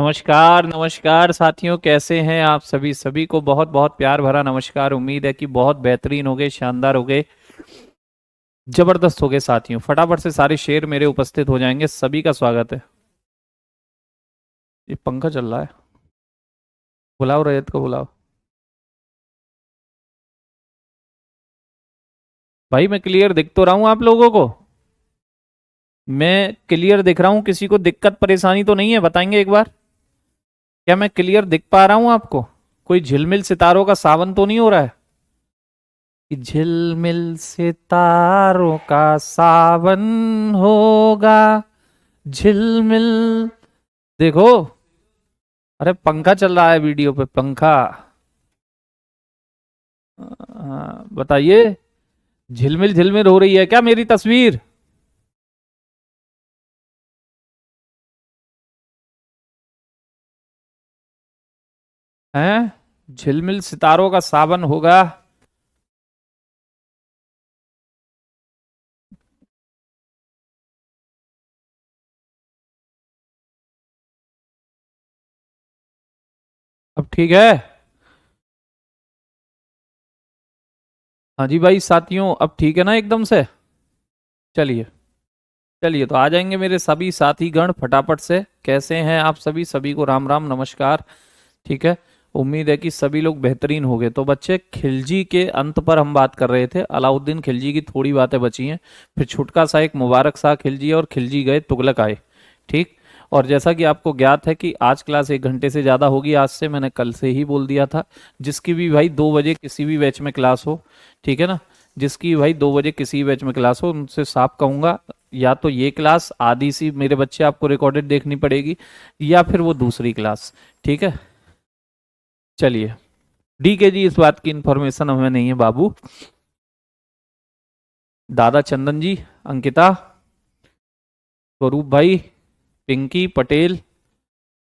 नमस्कार नमस्कार साथियों, कैसे हैं आप सभी। सभी को बहुत बहुत प्यार भरा नमस्कार। उम्मीद है कि बहुत बेहतरीन हो गए, शानदार हो गए, जबरदस्त हो गए साथियों। फटाफट से सारे शेर मेरे उपस्थित हो जाएंगे। सभी का स्वागत है। ये पंखा चल रहा है, बुलाओ रजत को बुलाओ। भाई मैं क्लियर दिख तो रहा हूँ आप लोगों को। मैं क्लियर दिख रहा हूँ, किसी को दिक्कत परेशानी तो नहीं है? बताएंगे एक बार, क्या मैं क्लियर दिख पा रहा हूँ आपको? कोई झिलमिल सितारों का सावन तो नहीं हो रहा है? कि झिलमिल सितारों का सावन होगा, झिलमिल। देखो, अरे पंखा चल रहा है वीडियो पे, पंखा। बताइए, झिलमिल झिलमिल हो रही है क्या मेरी तस्वीर? हैं? झिलमिल सितारों का सावन होगा। अब ठीक है? हाँ जी भाई साथियों, अब ठीक है ना एकदम से? चलिए, चलिए तो आ जाएंगे मेरे सभी साथी गण फटाफट से। कैसे हैं आप सभी? सभी को राम राम नमस्कार। ठीक है, उम्मीद है कि सभी लोग बेहतरीन हो गए। तो बच्चे, खिलजी के अंत पर हम बात कर रहे थे। अलाउद्दीन खिलजी की थोड़ी बातें बची हैं, फिर छुटका सा एक मुबारक शाह खिलजी और खिलजी गए तुगलक आए। ठीक। और जैसा कि आपको ज्ञात है कि आज क्लास 1 घंटे से ज़्यादा होगी। आज से मैंने कल से ही बोल दिया था। जिसकी भी भाई 2 बजे किसी भी बैच में क्लास हो, ठीक है ना, जिसकी भाई 2 बजे किसी बैच में क्लास हो, उनसे साफ कहूंगा, या तो ये क्लास आधी सी मेरे बच्चे आपको रिकॉर्डेड देखनी पड़ेगी, या फिर वो दूसरी क्लास। ठीक है, चलिए। डी के जी, इस बात की इंफॉर्मेशन हमें नहीं है बाबू। दादा चंदन जी, अंकिता, स्वरूप भाई, पिंकी पटेल,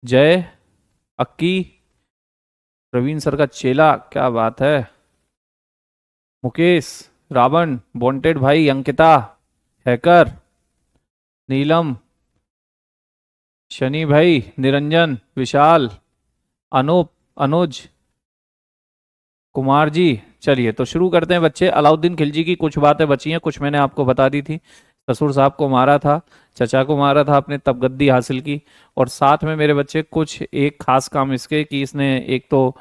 जय, अक्की, प्रवीण सर का चेला, क्या बात है, मुकेश, रावण, बॉन्टेड भाई, अंकिता, हैकर, नीलम, शनि भाई, निरंजन, विशाल, अनूप, अनुज, कुमार जी। चलिए तो शुरू करते हैं बच्चे। अलाउद्दीन खिलजी की कुछ बातें बची हैं, कुछ मैंने आपको बता दी थी। ससुर साहब को मारा था, चचा को मारा था आपने, तब गद्दी हासिल की। और साथ में मेरे बच्चे कुछ एक खास काम इसके कि इसने एक तो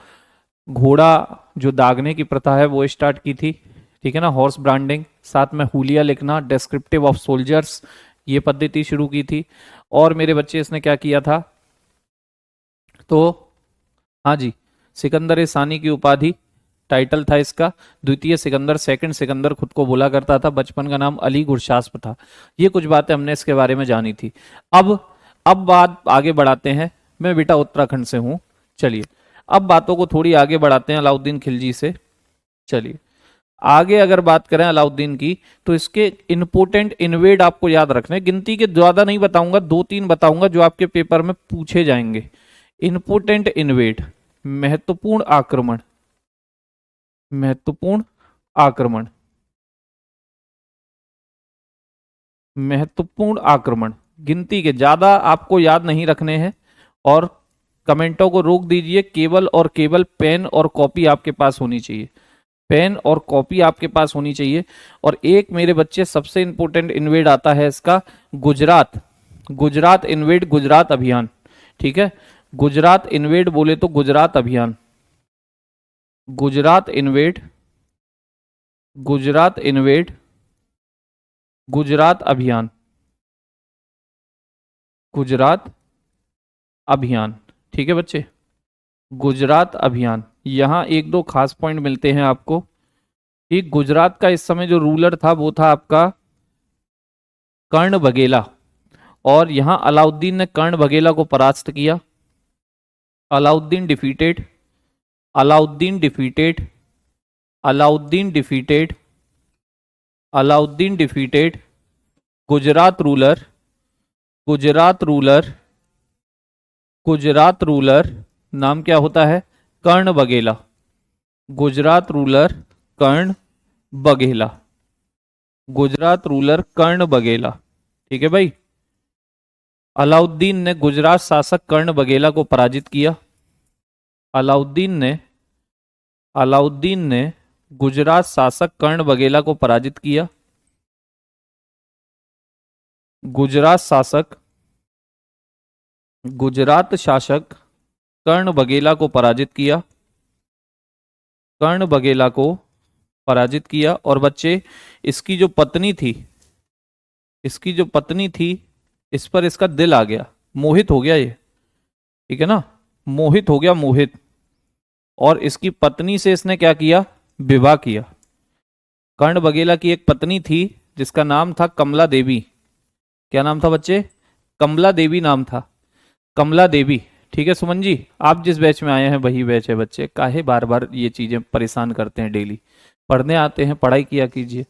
घोड़ा जो दागने की प्रथा है वो स्टार्ट की थी। ठीक है ना, हॉर्स ब्रांडिंग। साथ में हुलिया लिखना, डिस्क्रिप्टिव ऑफ सोल्जर्स, ये पद्धति शुरू की थी। और मेरे बच्चे इसने क्या किया था, तो हाँ जी, सिकंदर ए सानी की उपाधि, टाइटल था इसका। द्वितीय सिकंदर, सेकंड सिकंदर खुद को बोला करता था। बचपन का नाम अली गुरशास्प था। ये कुछ बातें हमने इसके बारे में जानी थी। अब अब बात आगे बढ़ाते हैं। मैं बेटा उत्तराखंड से हूं। चलिए, अब बातों को थोड़ी आगे बढ़ाते हैं अलाउद्दीन खिलजी से। चलिए, आगे अगर बात करें अलाउद्दीन की, तो इसके इंपोर्टेंट इन्वेड आपको याद रखने। गिनती के ज्यादा नहीं बताऊंगा, 2-3 बताऊंगा जो आपके पेपर में पूछे जाएंगे। इंपोर्टेंट इन्वेड, महत्वपूर्ण आक्रमण, महत्वपूर्ण आक्रमण, महत्वपूर्ण आक्रमण। गिनती के ज्यादा आपको याद नहीं रखने हैं। और कमेंटों को रोक दीजिए। केवल और केवल पेन और कॉपी आपके पास होनी चाहिए। पेन और कॉपी आपके पास होनी चाहिए। और एक मेरे बच्चे सबसे इंपॉर्टेंट इन्वेड आता है इसका, गुजरात। गुजरात इन्वेड, गुजरात अभियान। ठीक है, गुजरात इन्वेड बोले तो गुजरात अभियान, गुजरात इन्वेड, गुजरात इन्वेड, गुजरात अभियान, गुजरात अभियान। ठीक है बच्चे, गुजरात अभियान। यहां एक दो खास पॉइंट मिलते हैं आपको कि गुजरात का इस समय जो रूलर था वो था आपका कर्ण बघेला। और यहां अलाउद्दीन ने कर्ण बघेला को परास्त किया। Alauddin defeated, Alauddin defeated, Alauddin defeated, Alauddin defeated Gujarat ruler, Gujarat ruler, Gujarat ruler, नाम क्या होता है, कर्ण बघेला। गुजरात रूलर कर्ण बघेला, गुजरात रूलर कर्ण बघेला। ठीक है भाई। अलाउद्दीन ने गुजरात शासक कर्ण बघेला को पराजित किया। अलाउद्दीन ने अलाउद्दीन ने गुजरात शासक कर्ण बघेला को पराजित किया। गुजरात शासक कर्ण बघेला को पराजित किया। कर्ण बघेला को पराजित किया। और बच्चे, इसकी जो पत्नी थी, इस पर इसका दिल आ गया, मोहित हो गया ये, ठीक है ना, मोहित हो गया, मोहित। और इसकी पत्नी से इसने क्या किया? विवाह किया। कर्ण बघेला की एक पत्नी थी जिसका नाम था कमला देवी। क्या नाम था बच्चे? कमला देवी नाम था, कमला देवी। ठीक है सुमन जी, आप जिस बैच में आए हैं वही बैच है बच्चे, काहे बार बार ये चीजें परेशान करते हैं। डेली पढ़ने आते हैं, पढ़ाई किया कीजिए,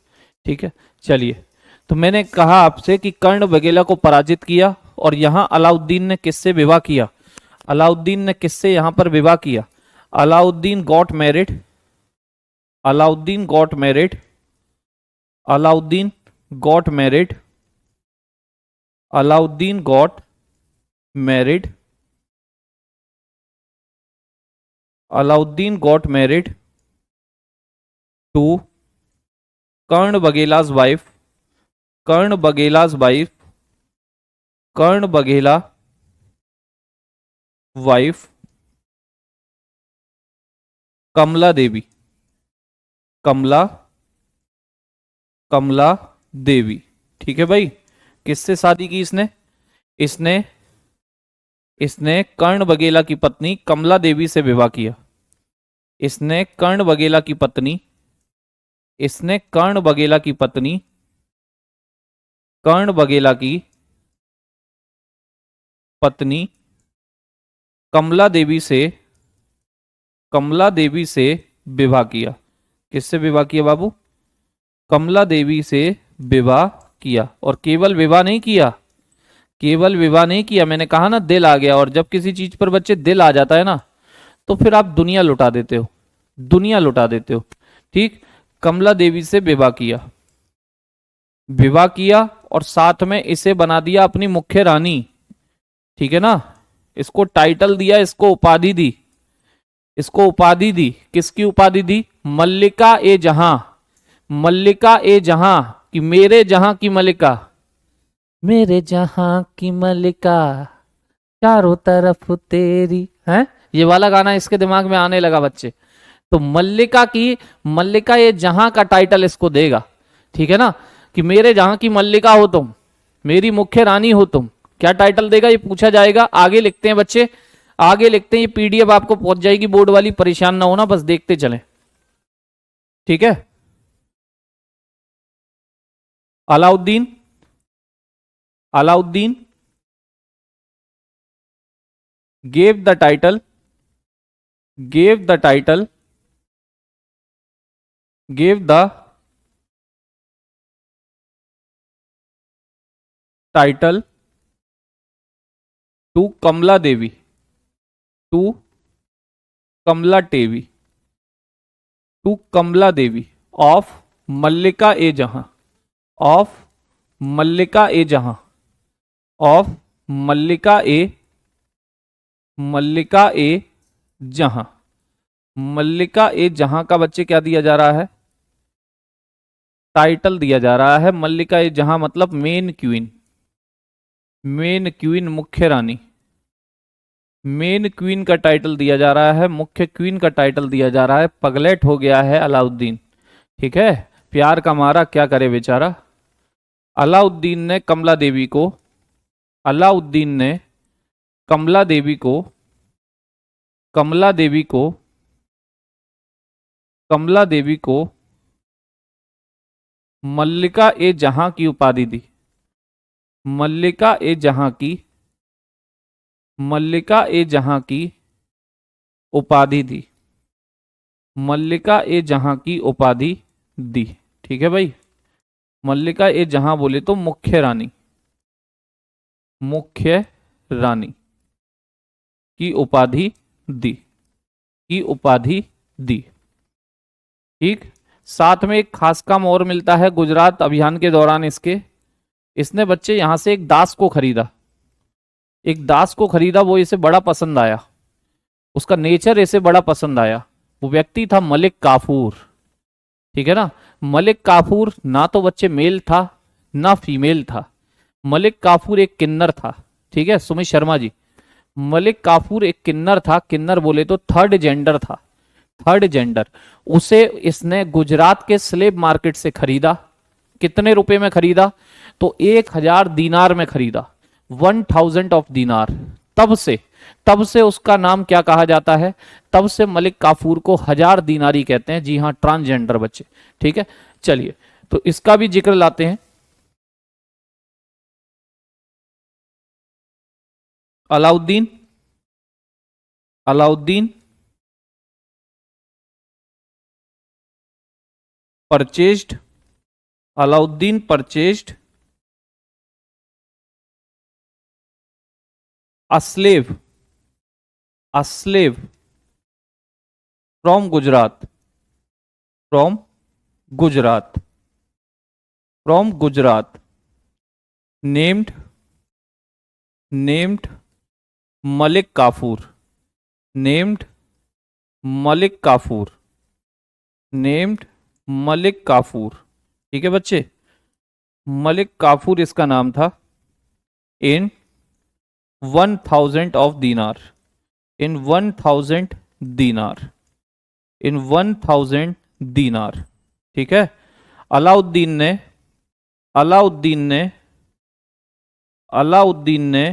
ठीक है। चलिए, तो मैंने कहा आपसे कि कर्ण बघेला को पराजित किया। और यहां अलाउद्दीन ने किससे विवाह किया? अलाउद्दीन ने किससे यहां पर विवाह किया? Alauddin got married Alauddin got married Alauddin got married Alauddin got married Alauddin got married to Karna Baghela's wife Karna Baghela wife Kamala Devi Kamala Devi. ठीक है भाई, किससे शादी की इसने? इसने कर्ण बघेला की पत्नी कमला देवी से विवाह किया। इसने कर्ण बघेला की पत्नी कमला देवी से विवाह किया। किससे विवाह किया बाबू? कमला देवी से विवाह किया। और केवल विवाह नहीं किया, मैंने कहा ना दिल आ गया। और जब किसी चीज पर बच्चे दिल आ जाता है ना, तो फिर आप दुनिया लुटा देते हो। ठीक, कमला देवी से विवाह किया और साथ में इसे बना दिया अपनी मुख्य रानी। ठीक है ना, इसको टाइटल दिया, इसको उपाधि दी। किसकी उपाधि दी? मल्लिका ए जहां कि मेरे जहां की मल्लिका, चारों तरफ तेरी है। ये वाला गाना इसके दिमाग में आने लगा बच्चे। तो मल्लिका ये जहां का टाइटल इसको देगा। ठीक है ना, कि मेरे जहां की मल्लिका हो तुम, मेरी मुख्य रानी हो तुम। क्या टाइटल देगा ये पूछा जाएगा। आगे लिखते हैं बच्चे, ये पीडीएफ आपको पहुंच जाएगी बोर्ड वाली, परेशान ना होना, बस देखते चलें। ठीक है, Alauddin gave the title to Kamala Devi of मल्लिका ए जहां मल्लिका ए जहां का बच्चे क्या दिया जा रहा है? टाइटल दिया जा रहा है। मल्लिका ए जहां मतलब मेन क्वीन, मुख्य रानी। मेन क्वीन का टाइटल दिया जा रहा है, मुख्य क्वीन का टाइटल दिया जा रहा है। पगलेट हो गया है अलाउद्दीन। ठीक है, प्यार का मारा क्या करे बेचारा। अलाउद्दीन ने कमला देवी को मल्लिका ए जहां की उपाधि दी। मल्लिका ए जहां की उपाधि दी। ठीक है भाई, मल्लिका ए जहां बोले तो मुख्य रानी की उपाधि दी। ठीक, साथ में एक खास काम और मिलता है गुजरात अभियान के दौरान इसने बच्चे यहां से एक दास को खरीदा। एक दास को खरीदा, वो इसे बड़ा पसंद आया, उसका नेचर इसे बड़ा पसंद आया। वो व्यक्ति था मलिक काफूर, ठीक है ना। मलिक काफूर ना तो बच्चे मेल था ना फीमेल था, मलिक काफूर एक किन्नर था, ठीक है सुमित शर्मा जी। मलिक काफूर एक किन्नर था, किन्नर बोले तो थर्ड जेंडर था, थर्ड जेंडर। उसे इसने गुजरात के स्लेब मार्केट से खरीदा। कितने रुपए में खरीदा? तो 1,000 दीनार में खरीदा, 1,000 ऑफ दीनार। तब से उसका नाम क्या कहा जाता है? तब से मलिक काफूर को 1,000 दीनारी कहते हैं। जी हाँ, ट्रांसजेंडर बच्चे, ठीक है। चलिए, तो इसका भी जिक्र लाते हैं। Alauddin, Alauddin purchased, Alauddin purchased a slave, a slave from Gujarat, from Gujarat, from Gujarat, named, named Malik Kafur, named Malik Kafur, named Malik Kafur, ठीक है बच्चे। मलिक काफूर इसका नाम था। इन 1,000 ऑफ दीनार, इन 1,000 दीनार, इन 1,000 दीनार, ठीक है। अलाउद्दीन ने, अलाउद्दीन ने, अलाउद्दीन ने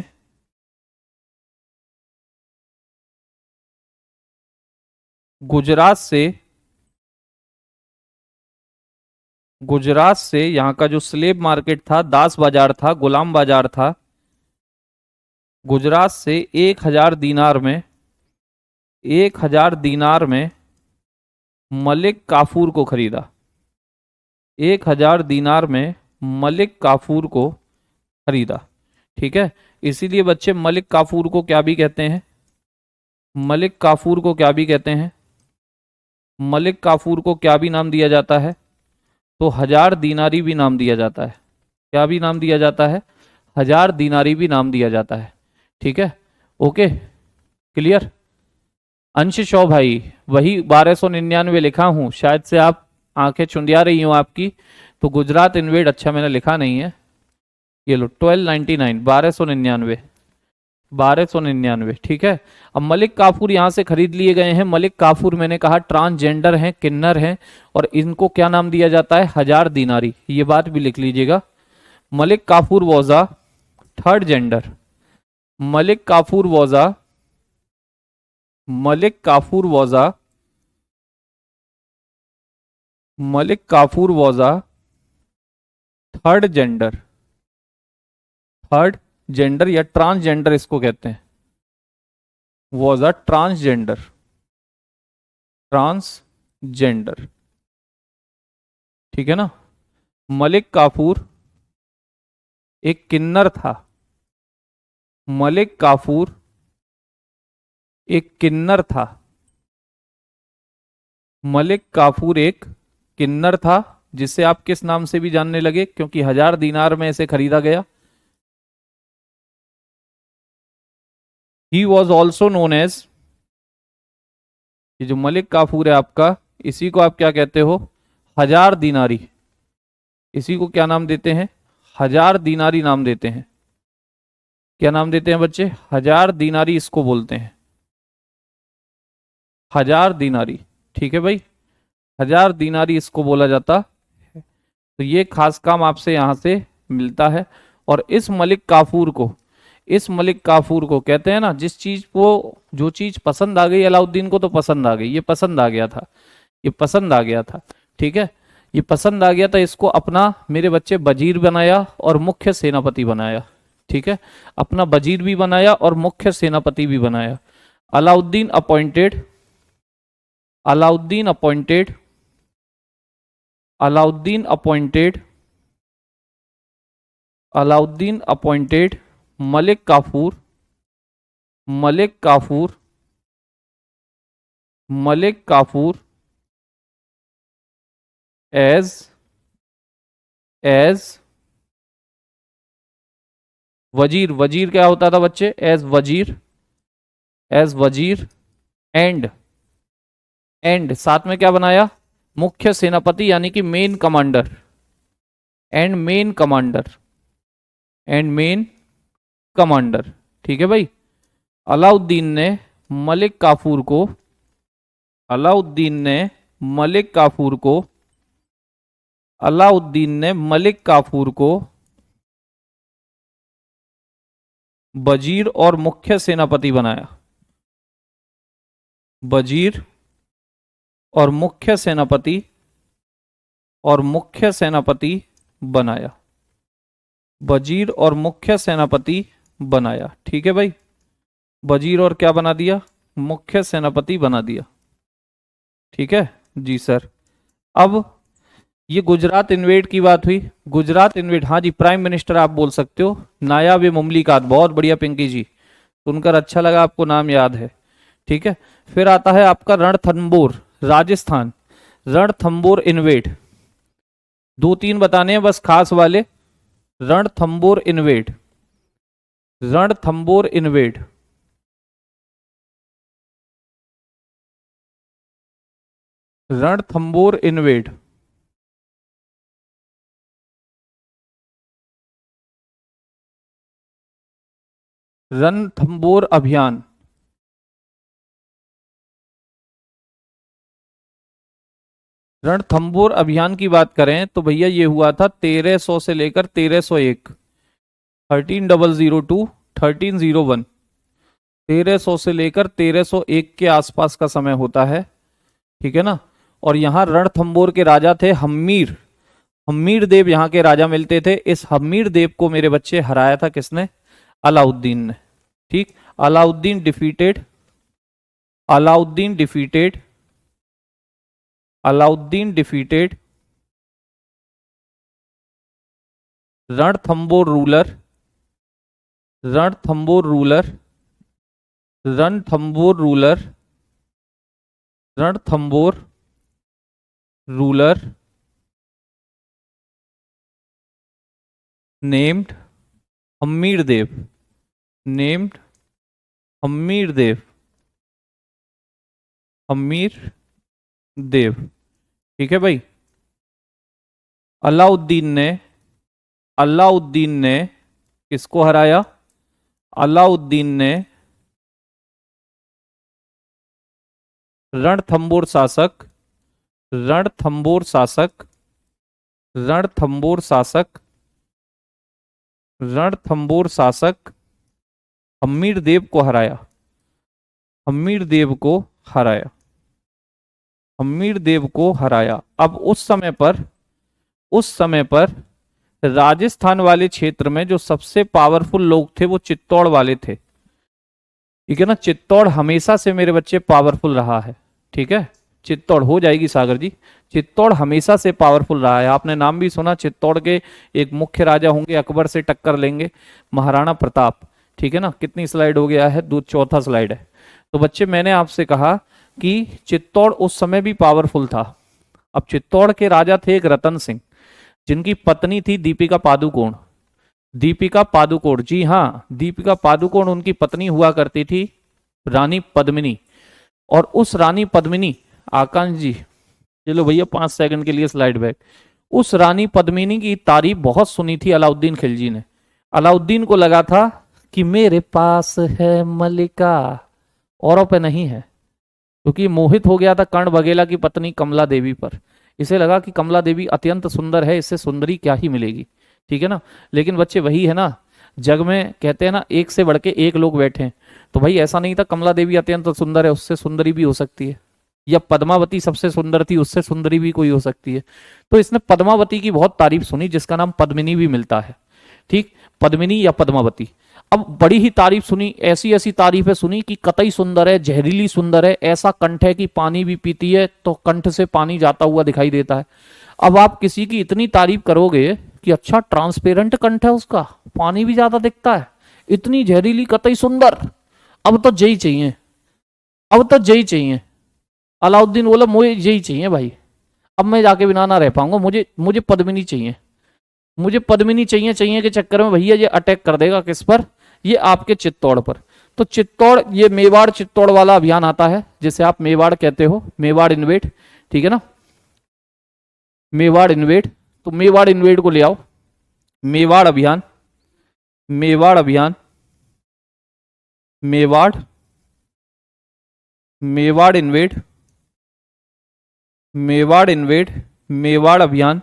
गुजरात से, गुजरात से यहाँ का जो स्लेब मार्केट था, दास बाजार था, गुलाम बाजार था, गुजरात से 1,000 दीनार में, 1,000 दीनार में मलिक काफूर को खरीदा। 1,000 दीनार में मलिक काफूर को खरीदा, ठीक है। इसीलिए बच्चे मलिक काफूर को क्या भी कहते हैं? मलिक काफूर को क्या भी कहते हैं? मलिक काफूर को क्या भी नाम दिया जाता है? तो 1,000 दीनारी भी नाम दिया जाता है। क्या भी नाम दिया जाता है? 1,000 दीनारी भी नाम दिया जाता है, ठीक है। Okay, clear. अंश शो भाई, वही 1,299 लिखा हूं, शायद से आप आंखें चुंदिया रही हो आपकी, तो गुजरात इन्वेड अच्छा मैंने लिखा नहीं है। ये लो 1299, 1,299, 1,299, ठीक है। अब मलिक काफूर यहां से खरीद लिए गए हैं। मलिक काफूर मैंने कहा ट्रांसजेंडर हैं, किन्नर हैं, और इनको क्या नाम दिया जाता है? 1,000 दीनारी। ये बात भी लिख लीजिएगा। Malik Kafur was a third gender, Malik Kafur was a, Malik Kafur was a, Malik Kafur was a third gender, third gender या ट्रांसजेंडर इसको कहते हैं। वॉज अ ट्रांसजेंडर, ट्रांसजेंडर, ठीक है ना। मलिक काफूर एक किन्नर था, मलिक काफूर एक किन्नर था, मलिक काफूर एक किन्नर था, जिसे आप किस नाम से भी जानने लगे? क्योंकि 1,000 दीनार में इसे खरीदा गया। He was also known as, ये जो मलिक काफूर है आपका, इसी को आप क्या कहते हो? 1,000 दीनारी। इसी को क्या नाम देते हैं? 1,000 दीनारी नाम देते हैं। क्या नाम देते हैं बच्चे? 1,000 दीनारी इसको बोलते हैं, 1,000 दीनारी, ठीक है भाई। 1,000 दीनारी इसको बोला जाता है। तो ये खास काम आपसे यहां से मिलता है। और इस मलिक काफूर को, इस मलिक काफूर को कहते हैं ना, जिस चीज को, जो चीज पसंद आ गई अलाउद्दीन को, तो पसंद आ गई, ये पसंद आ गया था, ये पसंद आ गया था, ठीक है। ये पसंद आ गया था, इसको अपना मेरे बच्चे वजीर बनाया और मुख्य सेनापति बनाया, ठीक है। अपना वजीर भी बनाया और मुख्य सेनापति भी बनाया। Alauddin appointed, Alauddin appointed, Alauddin appointed, Alauddin appointed Malik Kafur, Malik Kafur, Malik Kafur as, as wazir, wazir क्या होता था बच्चे? As wazir, as wazir. And, and साथ में क्या बनाया? मुख्य सेनापति यानी कि main commander. And main commander, and main commander. ठीक है भाई। अलाउद्दीन ने मलिक काफूर को, अलाउद्दीन ने मलिक काफूर को, अलाउद्दीन ने मलिक काफूर को वजीर और मुख्य सेनापति बनाया, वजीर और मुख्य सेनापति, और मुख्य सेनापति बनाया, वजीर और मुख्य सेनापति बनाया। ठीक है भाई। वजीर और क्या बना दिया? मुख्य सेनापति बना दिया। ठीक है जी सर। अब ये गुजरात इन्वेड की बात हुई। गुजरात इन्वेड, हाँ जी, प्राइम मिनिस्टर आप बोल सकते हो, नायाब मुमलिकात। बहुत बढ़िया पिंकी जी, सुनकर अच्छा लगा, आपको नाम याद है। ठीक है। फिर आता है आपका रणथंबोर, राजस्थान। रणथंबोर इन्वेड, दो तीन बताने हैं बस खास वाले। Ranthambore invade, Ranthambore invade, Ranthambore invade. Ranthambore अभियान, रणथंबोर अभियान की बात करें तो भैया ये हुआ था 1300 से लेकर 1301, 1300 1301, 1300 से लेकर 1301 के आसपास का समय होता है। ठीक है ना। और यहाँ रणथंबोर के राजा थे हम्मीर, हम्मीर देव यहाँ के राजा मिलते थे। इस हम्मीर देव को मेरे बच्चे हराया था किसने? अलाउद्दीन ने। ठीक। Alauddin defeated, Alauddin defeated, Alauddin defeated Ranthambore ruler, Ranthambore ruler, Ranthambore ruler, Ranthambore ruler named Hammir Dev, named Hammir Dev, Hammir Dev. ठीक है भाई। अलाउद्दीन ने, अलाउद्दीन ने किसको हराया? अलाउद्दीन ने रणथंबोर शासक, रणथंबोर शासक, रणथंबोर शासक, रणथंबोर शासक हम्मीर देव को हराया, हम्मीर देव को हराया, हम्मीर देव को हराया। अब उस समय पर, उस समय पर राजस्थान वाले क्षेत्र में जो सबसे पावरफुल लोग थे वो चित्तौड़ वाले थे। ठीक है ना। चित्तौड़ हमेशा से मेरे बच्चे पावरफुल रहा है। ठीक है। चित्तौड़ हो जाएगी सागर जी। चित्तौड़ हमेशा से पावरफुल रहा है। आपने नाम भी सुना, चित्तौड़ के एक मुख्य राजा होंगे, अकबर से टक्कर लेंगे, महाराणा प्रताप। ठीक है ना। कितनी स्लाइड हो गया है? चौथा स्लाइड है। तो बच्चे मैंने आपसे कहा कि चित्तौड़ उस समय भी पावरफुल था। अब चित्तौड़ के राजा थे एक रतन सिंह, जिनकी पत्नी थी दीपिका पादुकोण। दीपिका पादुकोण, जी हाँ, दीपिका पादुकोण उनकी पत्नी हुआ करती थी, रानी पद्मिनी। और उस रानी पद्मिनी, आकांश जी चलो भैया 5 सेकंड के लिए स्लाइड बैक। उस रानी पद्मिनी की तारीफ बहुत सुनी थी अलाउद्दीन खिलजी ने। अलाउद्दीन को लगा था कि मेरे पास है मलिका, औरों पे नहीं है, क्योंकि मोहित हो गया था कर्ण बघेला की पत्नी कमला देवी पर। इसे लगा कि कमला देवी अत्यंत सुंदर है, इससे सुंदरी क्या ही मिलेगी। ठीक है ना। लेकिन बच्चे वही है ना, जग में कहते हैं ना एक से बढ़ के एक लोग बैठे हैं। तो भाई ऐसा नहीं था कमला देवी अत्यंत सुंदर है, उससे सुंदरी भी हो सकती है, या पद्मावती सबसे सुंदर थी, उससे सुंदरी भी कोई हो सकती है। तो इसने पद्मावती की बहुत तारीफ सुनी, जिसका नाम पद्मिनी भी मिलता है। ठीक। पद्मिनी या पद्मावती। अब बड़ी ही तारीफ सुनी, ऐसी ऐसी तारीफें सुनी कि कतई सुंदर है, जहरीली सुंदर है, ऐसा कंठ है कि पानी भी पीती है तो कंठ से पानी जाता हुआ दिखाई देता है। अब आप किसी की इतनी तारीफ करोगे कि अच्छा ट्रांसपेरेंट कंठ है उसका, पानी भी ज्यादा दिखता है, इतनी जहरीली, कतई सुंदर, अब तो जय चाहिए, अब तो जय चाहिए। अलाउद्दीन बोला मुझे यही चाहिए भाई, अब मैं जाके बिना ना रह पाऊंगा, मुझे मुझे पद्मिनी चाहिए। मुझे पद्मिनी चाहिए चाहिए के चक्कर में भैया ये अटैक कर देगा किस पर, ये आपके चित्तौड़ पर। तो चित्तौड़, ये मेवाड़ चित्तौड़ वाला अभियान आता है जिसे आप मेवाड़ कहते हो, मेवाड़ इन्वेड, ठीक है ना, मेवाड़ इन्वेड। तो मेवाड़ इन्वेड को ले आओ, मेवाड़ अभियान, मेवाड़ अभियान, मेवाड़, मेवाड़ इन्वेड, मेवाड़ इन्वेड, मेवाड़ अभियान,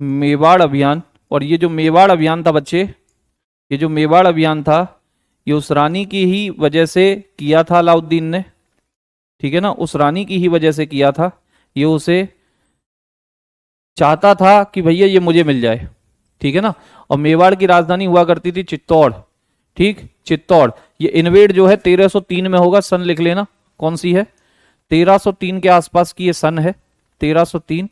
मेवाड़ अभियान। और ये जो मेवाड़ अभियान था बच्चे, ये जो मेवाड़ अभियान था ये उस रानी की ही वजह से किया था अलाउद्दीन ने, ठीक है ना, उस रानी की ही वजह से किया था। ये उसे चाहता था कि भैया ये मुझे मिल जाए, ठीक है ना। और मेवाड़ की राजधानी हुआ करती थी चित्तौड़, ठीक, चित्तौड़। ये इन्वेड जो है 1303 में होगा, सन लिख लेना कौन सी है, 1303 के आसपास की ये सन है, 1303।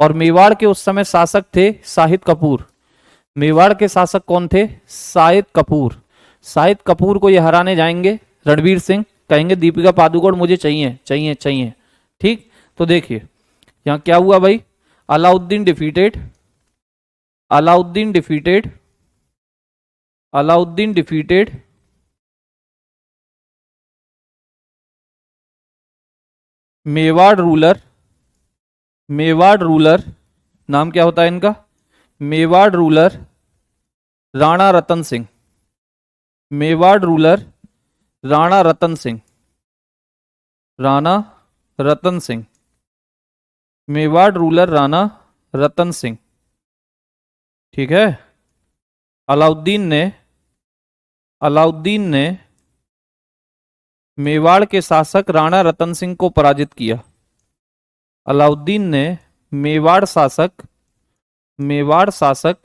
और मेवाड़ के उस समय शासक थे शाहिद कपूर। मेवाड़ के शासक कौन थे, शाहिद कपूर। शाहिद कपूर को ये हराने जाएंगे रणवीर सिंह, कहेंगे दीपिका पादुकोण मुझे चाहिए चाहिए चाहिए, ठीक। तो देखिए यहां क्या हुआ भाई, Alauddin defeated, Alauddin defeated, Alauddin defeated Mewar ruler, Mewar ruler, नाम क्या होता है इनका, Mewar ruler Rana Ratan Singh, Mewar ruler Rana Ratan Singh, Rana Ratan Singh, Mewar ruler Rana Ratan Singh, ठीक है। अलाउद्दीन ने, अलाउद्दीन ने मेवाड़ के शासक राणा रतन सिंह को पराजित किया। अलाउद्दीन ने मेवाड़ शासक, मेवाड़ शासक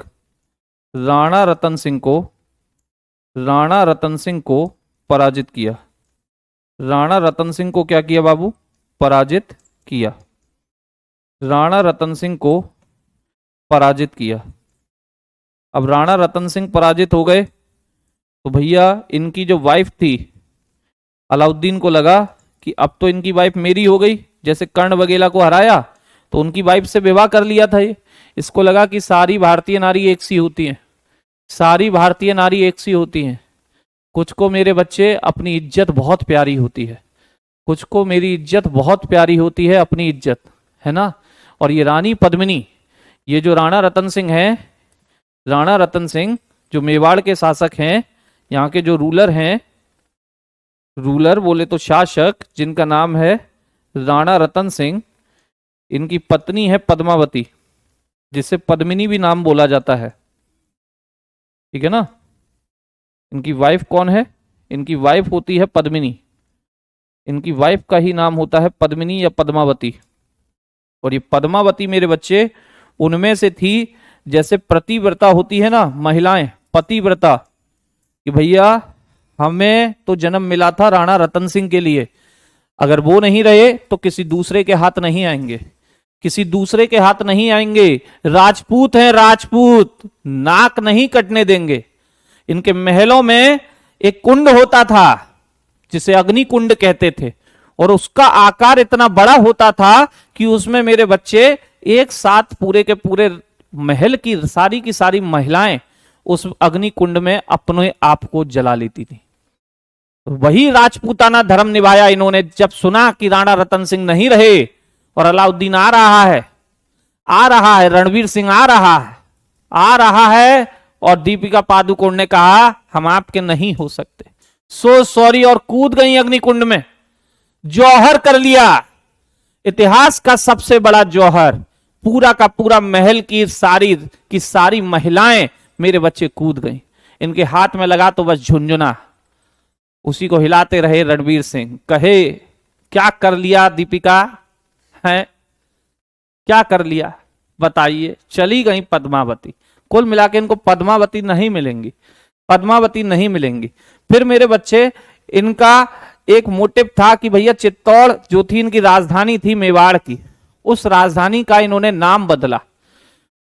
राणा रतन सिंह को, राणा रतन सिंह को पराजित किया। राणा रतन सिंह को क्या किया बाबू, पराजित किया। राणा रतन सिंह को पराजित किया। अब राणा रतन सिंह पराजित हो गए तो भैया इनकी जो वाइफ थी, अलाउद्दीन को लगा कि अब तो इनकी वाइफ मेरी हो गई, जैसे कर्ण वगैरह को हराया तो उनकी वाइफ से विवाह कर लिया था ये। इसको लगा कि सारी भारतीय नारी एक सी होती हैं, सारी भारतीय नारी एक सी होती हैं, कुछ को मेरे बच्चे अपनी इज्जत बहुत प्यारी होती है, कुछ को मेरी इज्जत बहुत प्यारी होती है, अपनी इज्जत, है ना। और ये रानी पद्मिनी, ये जो राणा रतन सिंह है, राणा रतन सिंह जो मेवाड़ के शासक हैं, यहाँ के जो रूलर हैं, रूलर बोले तो शासक, जिनका नाम है राणा रतन सिंह, इनकी पत्नी है पद्मावती, जिसे पद्मिनी भी नाम बोला जाता है, ठीक है ना। इनकी वाइफ कौन है, इनकी वाइफ होती है पद्मिनी, इनकी वाइफ का ही नाम होता है पद्मिनी या पद्मावती। और ये पद्मावती मेरे बच्चे उनमें से थी, जैसे प्रतिव्रता होती है ना महिलाएं, पतिव्रता, कि भैया हमें तो जन्म मिला था राणा रतन सिंह के लिए, अगर वो नहीं रहे तो किसी दूसरे के हाथ नहीं आएंगे, किसी दूसरे के हाथ नहीं आएंगे। राजपूत हैं राजपूत, नाक नहीं कटने देंगे। इनके महलों में एक कुंड होता था जिसे अग्नि कुंड कहते थे, और उसका आकार इतना बड़ा होता था कि उसमें मेरे बच्चे एक साथ पूरे के पूरे महल की सारी महिलाएं उस अग्नि कुंड में अपने आप को जला लेती थी। वही राजपूताना धर्म निभाया इन्होंने। जब सुना कि राणा रतन सिंह नहीं रहे और अलाउद्दीन आ रहा है, आ रहा है, रणवीर सिंह आ रहा है, आ रहा है, और दीपिका पादुकोण ने कहा हम आपके नहीं हो सकते, सो सॉरी, और कूद गई अग्निकुंड में, जौहर कर लिया, इतिहास का सबसे बड़ा जौहर। पूरा का पूरा महल की सारी महिलाएं मेरे बच्चे कूद गई, इनके हाथ में लगा तो बस झुंझुना, उसी को हिलाते रहे रणवीर सिंह। कहे क्या कर लिया दीपिका, है क्या कर लिया बताइए। चली गई पद्मावती। कुल मिला के इनको पद्मावती नहीं मिलेंगी, पद्मावती नहीं मिलेंगी। फिर मेरे बच्चे इनका एक मोटिव था कि भैया चित्तौड़ जो थी इनकी राजधानी थी मेवाड़ की, उस राजधानी का इन्होंने नाम बदला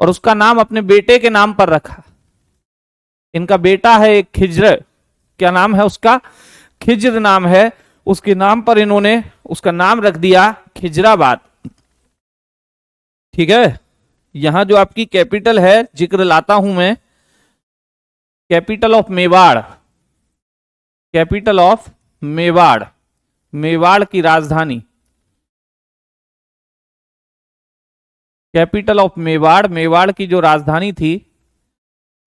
और उसका नाम अपने बेटे के नाम पर रखा। इनका बेटा है एक खिज्र, क्या नाम है उसका, खिज्र नाम है, उसके नाम पर इन्होंने उसका नाम रख दिया खिजराबाद, ठीक है। यहां जो आपकी कैपिटल है, जिक्र लाता हूं मैं, capital of Mewar, capital of Mewar, Mewar की राजधानी, कैपिटल ऑफ मेवाड़, मेवाड़ की जो राजधानी थी,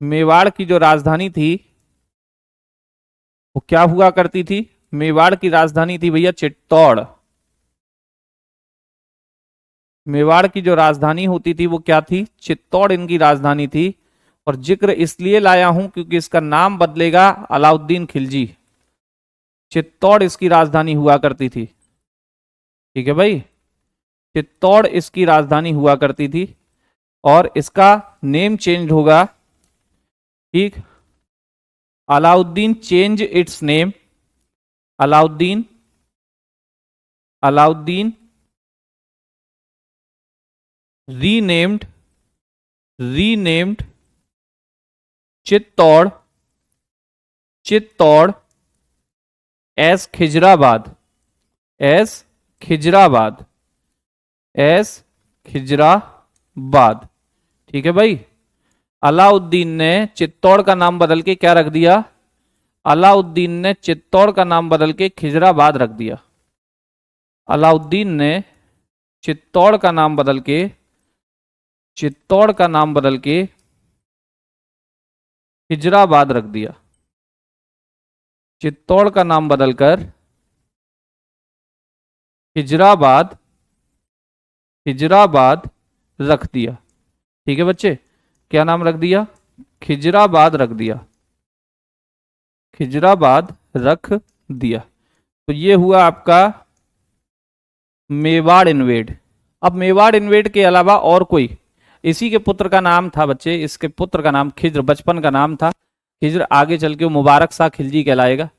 मेवाड़ की जो राजधानी थी वो क्या हुआ करती थी? मेवाड़ की राजधानी थी भैया चित्तौड़। मेवाड़ की जो राजधानी होती थी वो क्या थी? चित्तौड़ इनकी राजधानी थी। और जिक्र इसलिए लाया हूं क्योंकि इसका नाम बदलेगा अलाउद्दीन खिलजी। चित्तौड़ इसकी राजधानी हुआ करती थी। ठीक है भाई, चित्तौड़ इसकी राजधानी हुआ करती थी और इसका नेम चेंज होगा। ठीक, Alauddin change it's name, Alauddin, Alauddin renamed, renamed Chittor, Chittor S Khizrabad, S Khizrabad, S Khizrabad. ठीक है भाई, अलाउद्दीन ने चित्तौड़ का नाम बदल के क्या रख दिया? अलाउद्दीन ने चित्तौड़ का नाम बदल के खिजराबाद रख दिया। अलाउद्दीन ने चित्तौड़ का नाम बदल के, चित्तौड़ का नाम बदल के खिजराबाद रख दिया। चित्तौड़ का नाम बदलकर खिजराबाद, खिजराबाद रख दिया। ठीक है बच्चे, क्या नाम रख दिया? खिजराबाद रख दिया, खिजराबाद रख दिया। तो ये हुआ आपका मेवाड़ इन्वेड। अब मेवाड़ इन्वेड के अलावा और कोई, इसी के पुत्र का नाम था बच्चे, इसके पुत्र का नाम खिज्र, बचपन का नाम था खिज्र। आगे चल के मुबारक शाह खिलजी कहलाएगा,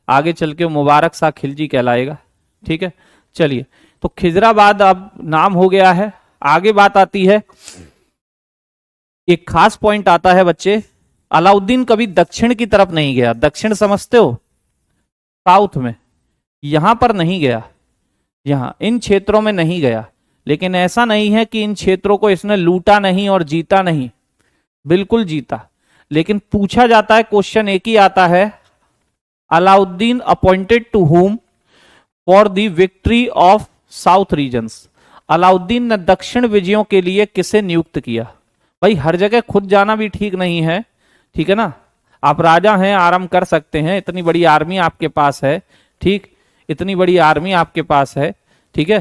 आगे चल के मुबारक शाह खिलजी कहलाएगा। ठीक है, चलिए, तो खिजराबाद अब नाम हो गया है। आगे बात आती है, एक खास पॉइंट आता है बच्चे, अलाउद्दीन कभी दक्षिण की तरफ नहीं गया। दक्षिण समझते हो? साउथ में, यहां पर नहीं गया, यहां इन क्षेत्रों में नहीं गया। लेकिन ऐसा नहीं है कि इन क्षेत्रों को इसने लूटा नहीं और जीता नहीं, बिल्कुल जीता। लेकिन पूछा जाता है, क्वेश्चन एक ही आता है, Alauddin appointed to whom for the victory of south regions. Alauddin ने दक्षिण विजयों के लिए किसे नियुक्त किया? भाई हर जगह खुद जाना भी ठीक नहीं है, ठीक है ना। आप राजा हैं, आराम कर सकते हैं, इतनी बड़ी आर्मी आपके पास है, ठीक, इतनी बड़ी आर्मी आपके पास है, ठीक है।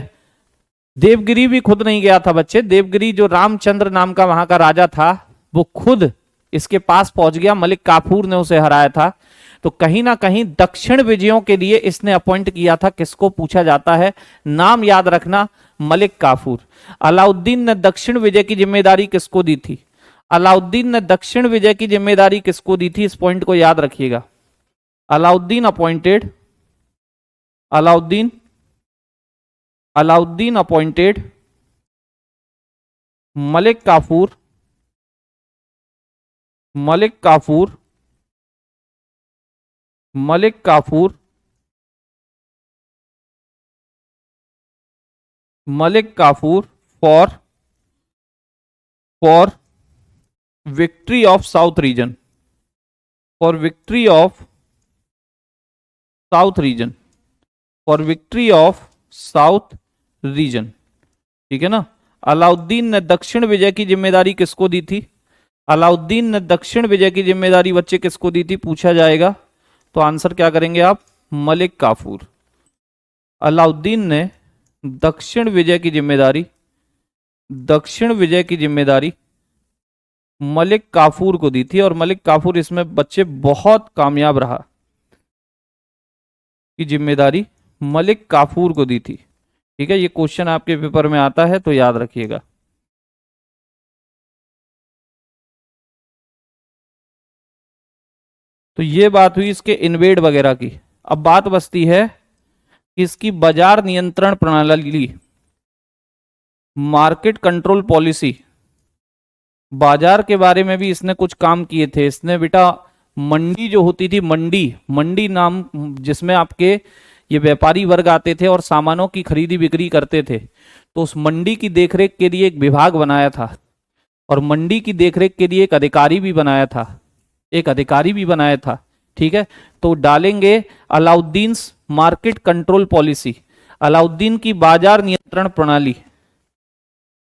देवगिरी भी खुद नहीं गया था बच्चे। देवगिरी जो रामचंद्र नाम का वहां का राजा था, वो खुद इसके पास पहुंच गया, मलिक काफूर ने उसे हराया था। तो कहीं ना कहीं दक्षिण विजयों के लिए इसने अपॉइंट किया था। किसको पूछा जाता है? नाम याद रखना, मलिक काफूर। अलाउद्दीन ने दक्षिण विजय की जिम्मेदारी किसको दी थी? अलाउद्दीन ने दक्षिण विजय की जिम्मेदारी किसको दी थी? इस पॉइंट को याद रखिएगा। Alauddin appointed, Alauddin, Alauddin appointed Malik Kafur, Malik Kafur, Malik Kafur, Malik Kafur for victory of south region, for victory of south region, for victory of south region. ठीक है ना। अलाउद्दीन ने दक्षिण विजय की जिम्मेदारी किसको दी थी? अलाउद्दीन ने दक्षिण विजय की जिम्मेदारी बच्चे किसको दी थी? पूछा जाएगा तो आंसर क्या करेंगे आप? मलिक काफूर। अलाउद्दीन ने दक्षिण विजय की जिम्मेदारी, दक्षिण विजय की जिम्मेदारी मलिक काफूर को दी थी। और मलिक काफूर इसमें बच्चे बहुत कामयाब रहा, की जिम्मेदारी मलिक काफूर को दी थी। ठीक है, ये क्वेश्चन आपके पेपर में आता है तो याद रखिएगा। तो ये बात हुई इसके इन्वेड वगैरह की। अब बात बचती है इसकी बाजार नियंत्रण प्रणाली, मार्केट कंट्रोल पॉलिसी। बाजार के बारे में भी इसने कुछ काम किए थे। इसने बेटा मंडी जो होती थी, मंडी, मंडी नाम जिसमें आपके ये व्यापारी वर्ग आते थे और सामानों की खरीदी बिक्री करते थे, तो उस मंडी की देखरेख के लिए एक विभाग बनाया था। और मंडी की देखरेख के लिए एक अधिकारी भी बनाया था, एक अधिकारी भी बनाया था। ठीक है, तो डालेंगे Alauddin market control policy, Alauddin की बाजार नियंत्रण प्रणाली,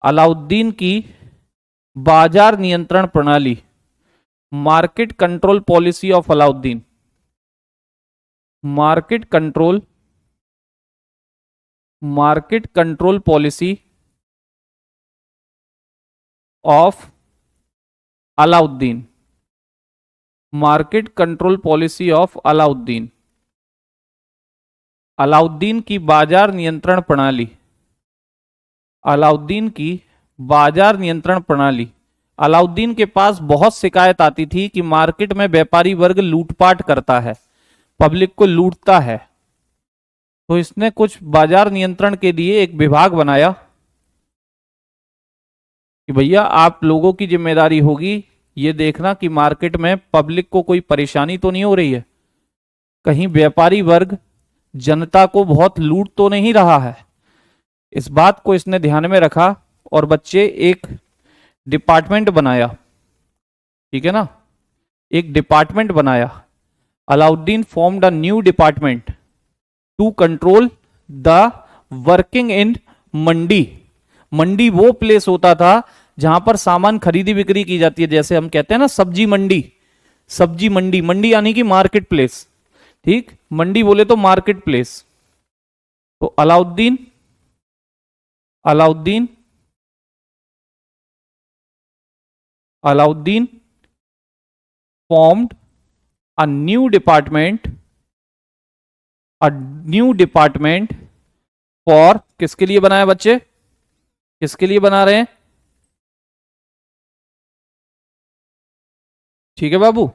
अलाउद्दीन की बाजार नियंत्रण प्रणाली, market control policy of Alauddin, market control policy of Alauddin, market control policy of Alauddin, Alauddin की बाजार नियंत्रण प्रणाली, अलाउद्दीन की बाजार नियंत्रण प्रणाली। अलाउद्दीन के पास बहुत शिकायत आती थी कि मार्केट में व्यापारी वर्ग लूटपाट करता है, पब्लिक को लूटता है, तो इसने कुछ बाजार नियंत्रण के लिए एक विभाग बनाया कि भैया आप लोगों की जिम्मेदारी होगी ये देखना कि मार्केट में पब्लिक को कोई परेशानी तो नहीं हो रही है, कहीं व्यापारी वर्ग जनता को बहुत लूट तो नहीं रहा है। इस बात को इसने ध्यान में रखा और बच्चे एक डिपार्टमेंट बनाया, ठीक है ना, एक डिपार्टमेंट बनाया। Alauddin formed a new department to control the working in mandi. मंडी वो प्लेस होता था जहां पर सामान खरीदी बिक्री की जाती है, जैसे हम कहते हैं ना सब्जी मंडी, सब्जी मंडी, मंडी यानी कि मार्केट प्लेस, ठीक, मंडी बोले तो मार्केट प्लेस। तो Alauddin Alauddin Alauddin formed a new department, a new department for, किसके लिए बनाया बच्चे, किसके लिए बना रहे हैं, ठीक है बाबू,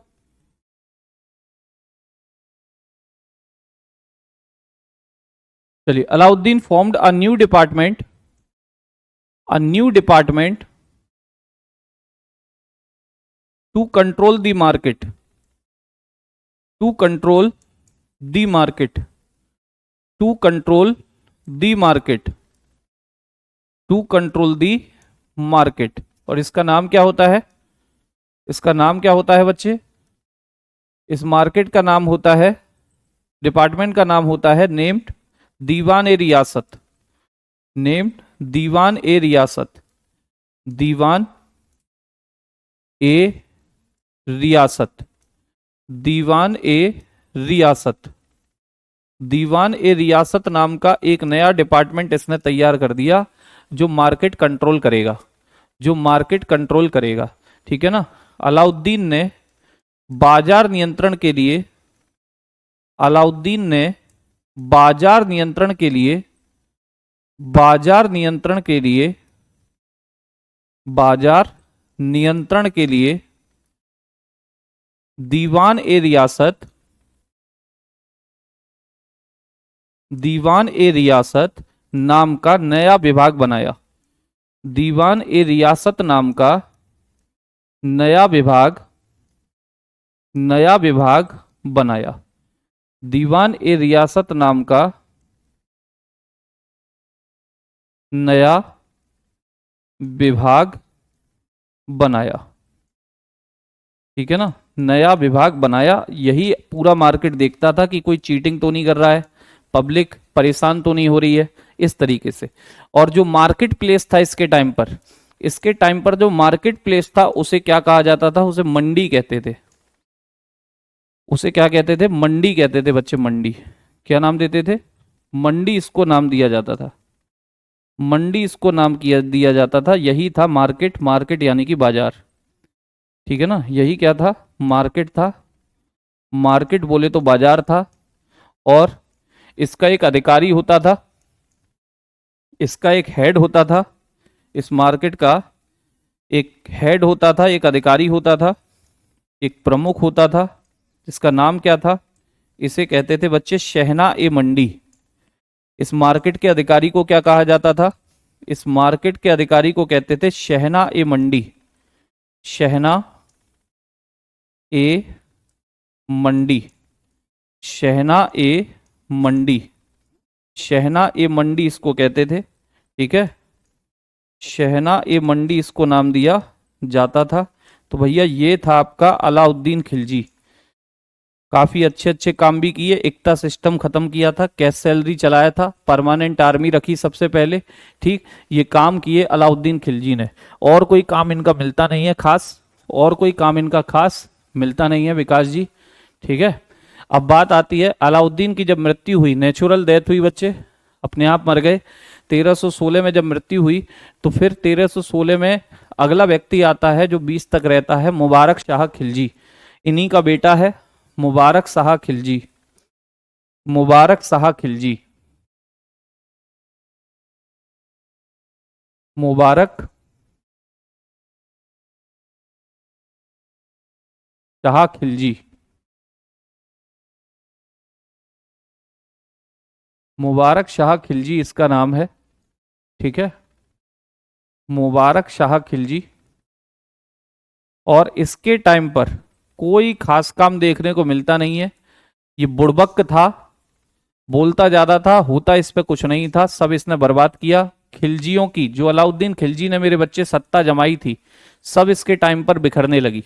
चलिए। Alauddin formed a new department, a new department to control the market, to control the market, to control the market, to control the market. और इसका नाम क्या होता है, इसका नाम क्या होता है बच्चे, इस मार्केट का नाम होता है, डिपार्टमेंट का नाम होता है नेम्ड दीवान ए रियासत, नेम्ड दीवान ए रियासत, दीवान ए रियासत, दीवान ए रियासत। दीवान ए रियासत नाम का एक नया डिपार्टमेंट इसने तैयार कर दिया जो मार्केट कंट्रोल करेगा, जो मार्केट कंट्रोल करेगा, ठीक है ना। अलाउद्दीन ने बाजार नियंत्रण के लिए, अलाउद्दीन ने बाजार नियंत्रण के लिए, बाजार नियंत्रण के लिए, बाजार नियंत्रण के लिए दीवान ए रियासत, दीवान ए रियासत नाम का नया विभाग बनाया, दीवान ए रियासत नाम का नया विभाग, नया विभाग बनाया, दीवान ए रियासत नाम का नया विभाग बनाया, ठीक है ना, नया विभाग बनाया। यही पूरा मार्केट देखता था कि कोई चीटिंग तो नहीं कर रहा है, पब्लिक परेशान तो नहीं हो रही है, इस तरीके से। और जो मार्केट प्लेस था इसके टाइम पर, इसके टाइम पर जो मार्केट प्लेस था उसे क्या कहा जाता था, उसे मंडी कहते थे, उसे क्या कहते थे, मंडी कहते थे बच्चे, मंडी। क्या नाम देते थे, मंडी इसको नाम दिया जाता था, मंडी इसको नाम दिया जाता था। यही था मार्केट, मार्केट यानी कि बाजार, ठीक है ना, यही क्या था, मार्केट था, मार्केट बोले तो बाजार था। और इसका एक अधिकारी होता था, इसका एक हेड होता था, इस मार्केट का एक हेड होता था, एक अधिकारी होता था, एक प्रमुख होता था, इसका नाम क्या था, इसे कहते थे बच्चे शहना ए मंडी। इस मार्केट के अधिकारी को क्या कहा जाता था, इस मार्केट के अधिकारी को कहते थे शहना ए मंडी, शहना ए मंडी, शहना ए मंडी, शहना ए मंडी इसको कहते थे, ठीक है, शहना ए मंडी इसको नाम दिया जाता था। तो भैया ये था आपका अलाउद्दीन खिलजी। काफी अच्छे अच्छे काम भी किए, एकता सिस्टम खत्म किया था, कैश सैलरी चलाया था, परमानेंट आर्मी रखी सबसे पहले। ठीक, ये काम किए अलाउद्दीन खिलजी ने। और कोई काम इनका मिलता नहीं है खास, और कोई काम इनका खास मिलता नहीं है विकास जी। ठीक है, अब बात आती है अलाउद्दीन की जब मृत्यु हुई, नेचुरल डेथ हुई बच्चे, अपने आप मर गए। 1316 में जब मृत्यु हुई तो फिर 1316 में अगला व्यक्ति आता है जो 20 तक रहता है, मुबारक शाह खिलजी। इन्हीं का बेटा है मुबारक शाह खिलजी। मुबारक शाह खिलजी, मुबारक शाह खिलजी, मुबारक शाह खिलजी इसका नाम है। ठीक है, मुबारक शाह खिलजी। और इसके टाइम पर कोई खास काम देखने को मिलता नहीं है। ये बुड़बक था, बोलता ज्यादा था, होता इस पे कुछ नहीं था, सब इसने बर्बाद किया। खिलजियों की, जो अलाउद्दीन खिलजी ने मेरे बच्चे सत्ता जमाई थी, सब इसके टाइम पर बिखरने लगी,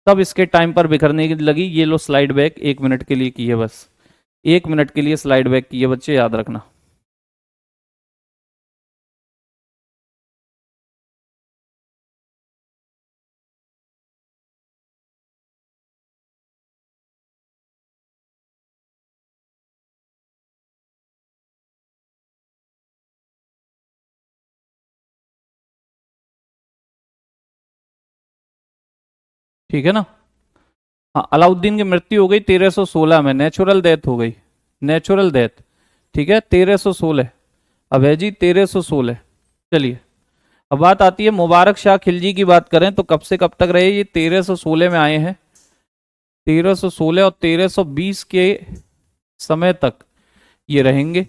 सब इसके टाइम पर बिखरने लगी। ये लो स्लाइड बैक, 1 मिनट के लिए की है बस, 1 मिनट के लिए स्लाइड बैक की है बच्चे, याद रखना। ठीक है ना। हाँ, अलाउद्दीन की मृत्यु हो गई 1316 में, नेचुरल डेथ हो गई, नेचुरल डेथ। ठीक है, 1316। अब है जी 1316। चलिए, अब बात आती है मुबारक शाह खिलजी की। बात करें तो कब से कब तक रहे, ये 1316 में आए हैं, 1316 और 1320 के समय तक ये रहेंगे।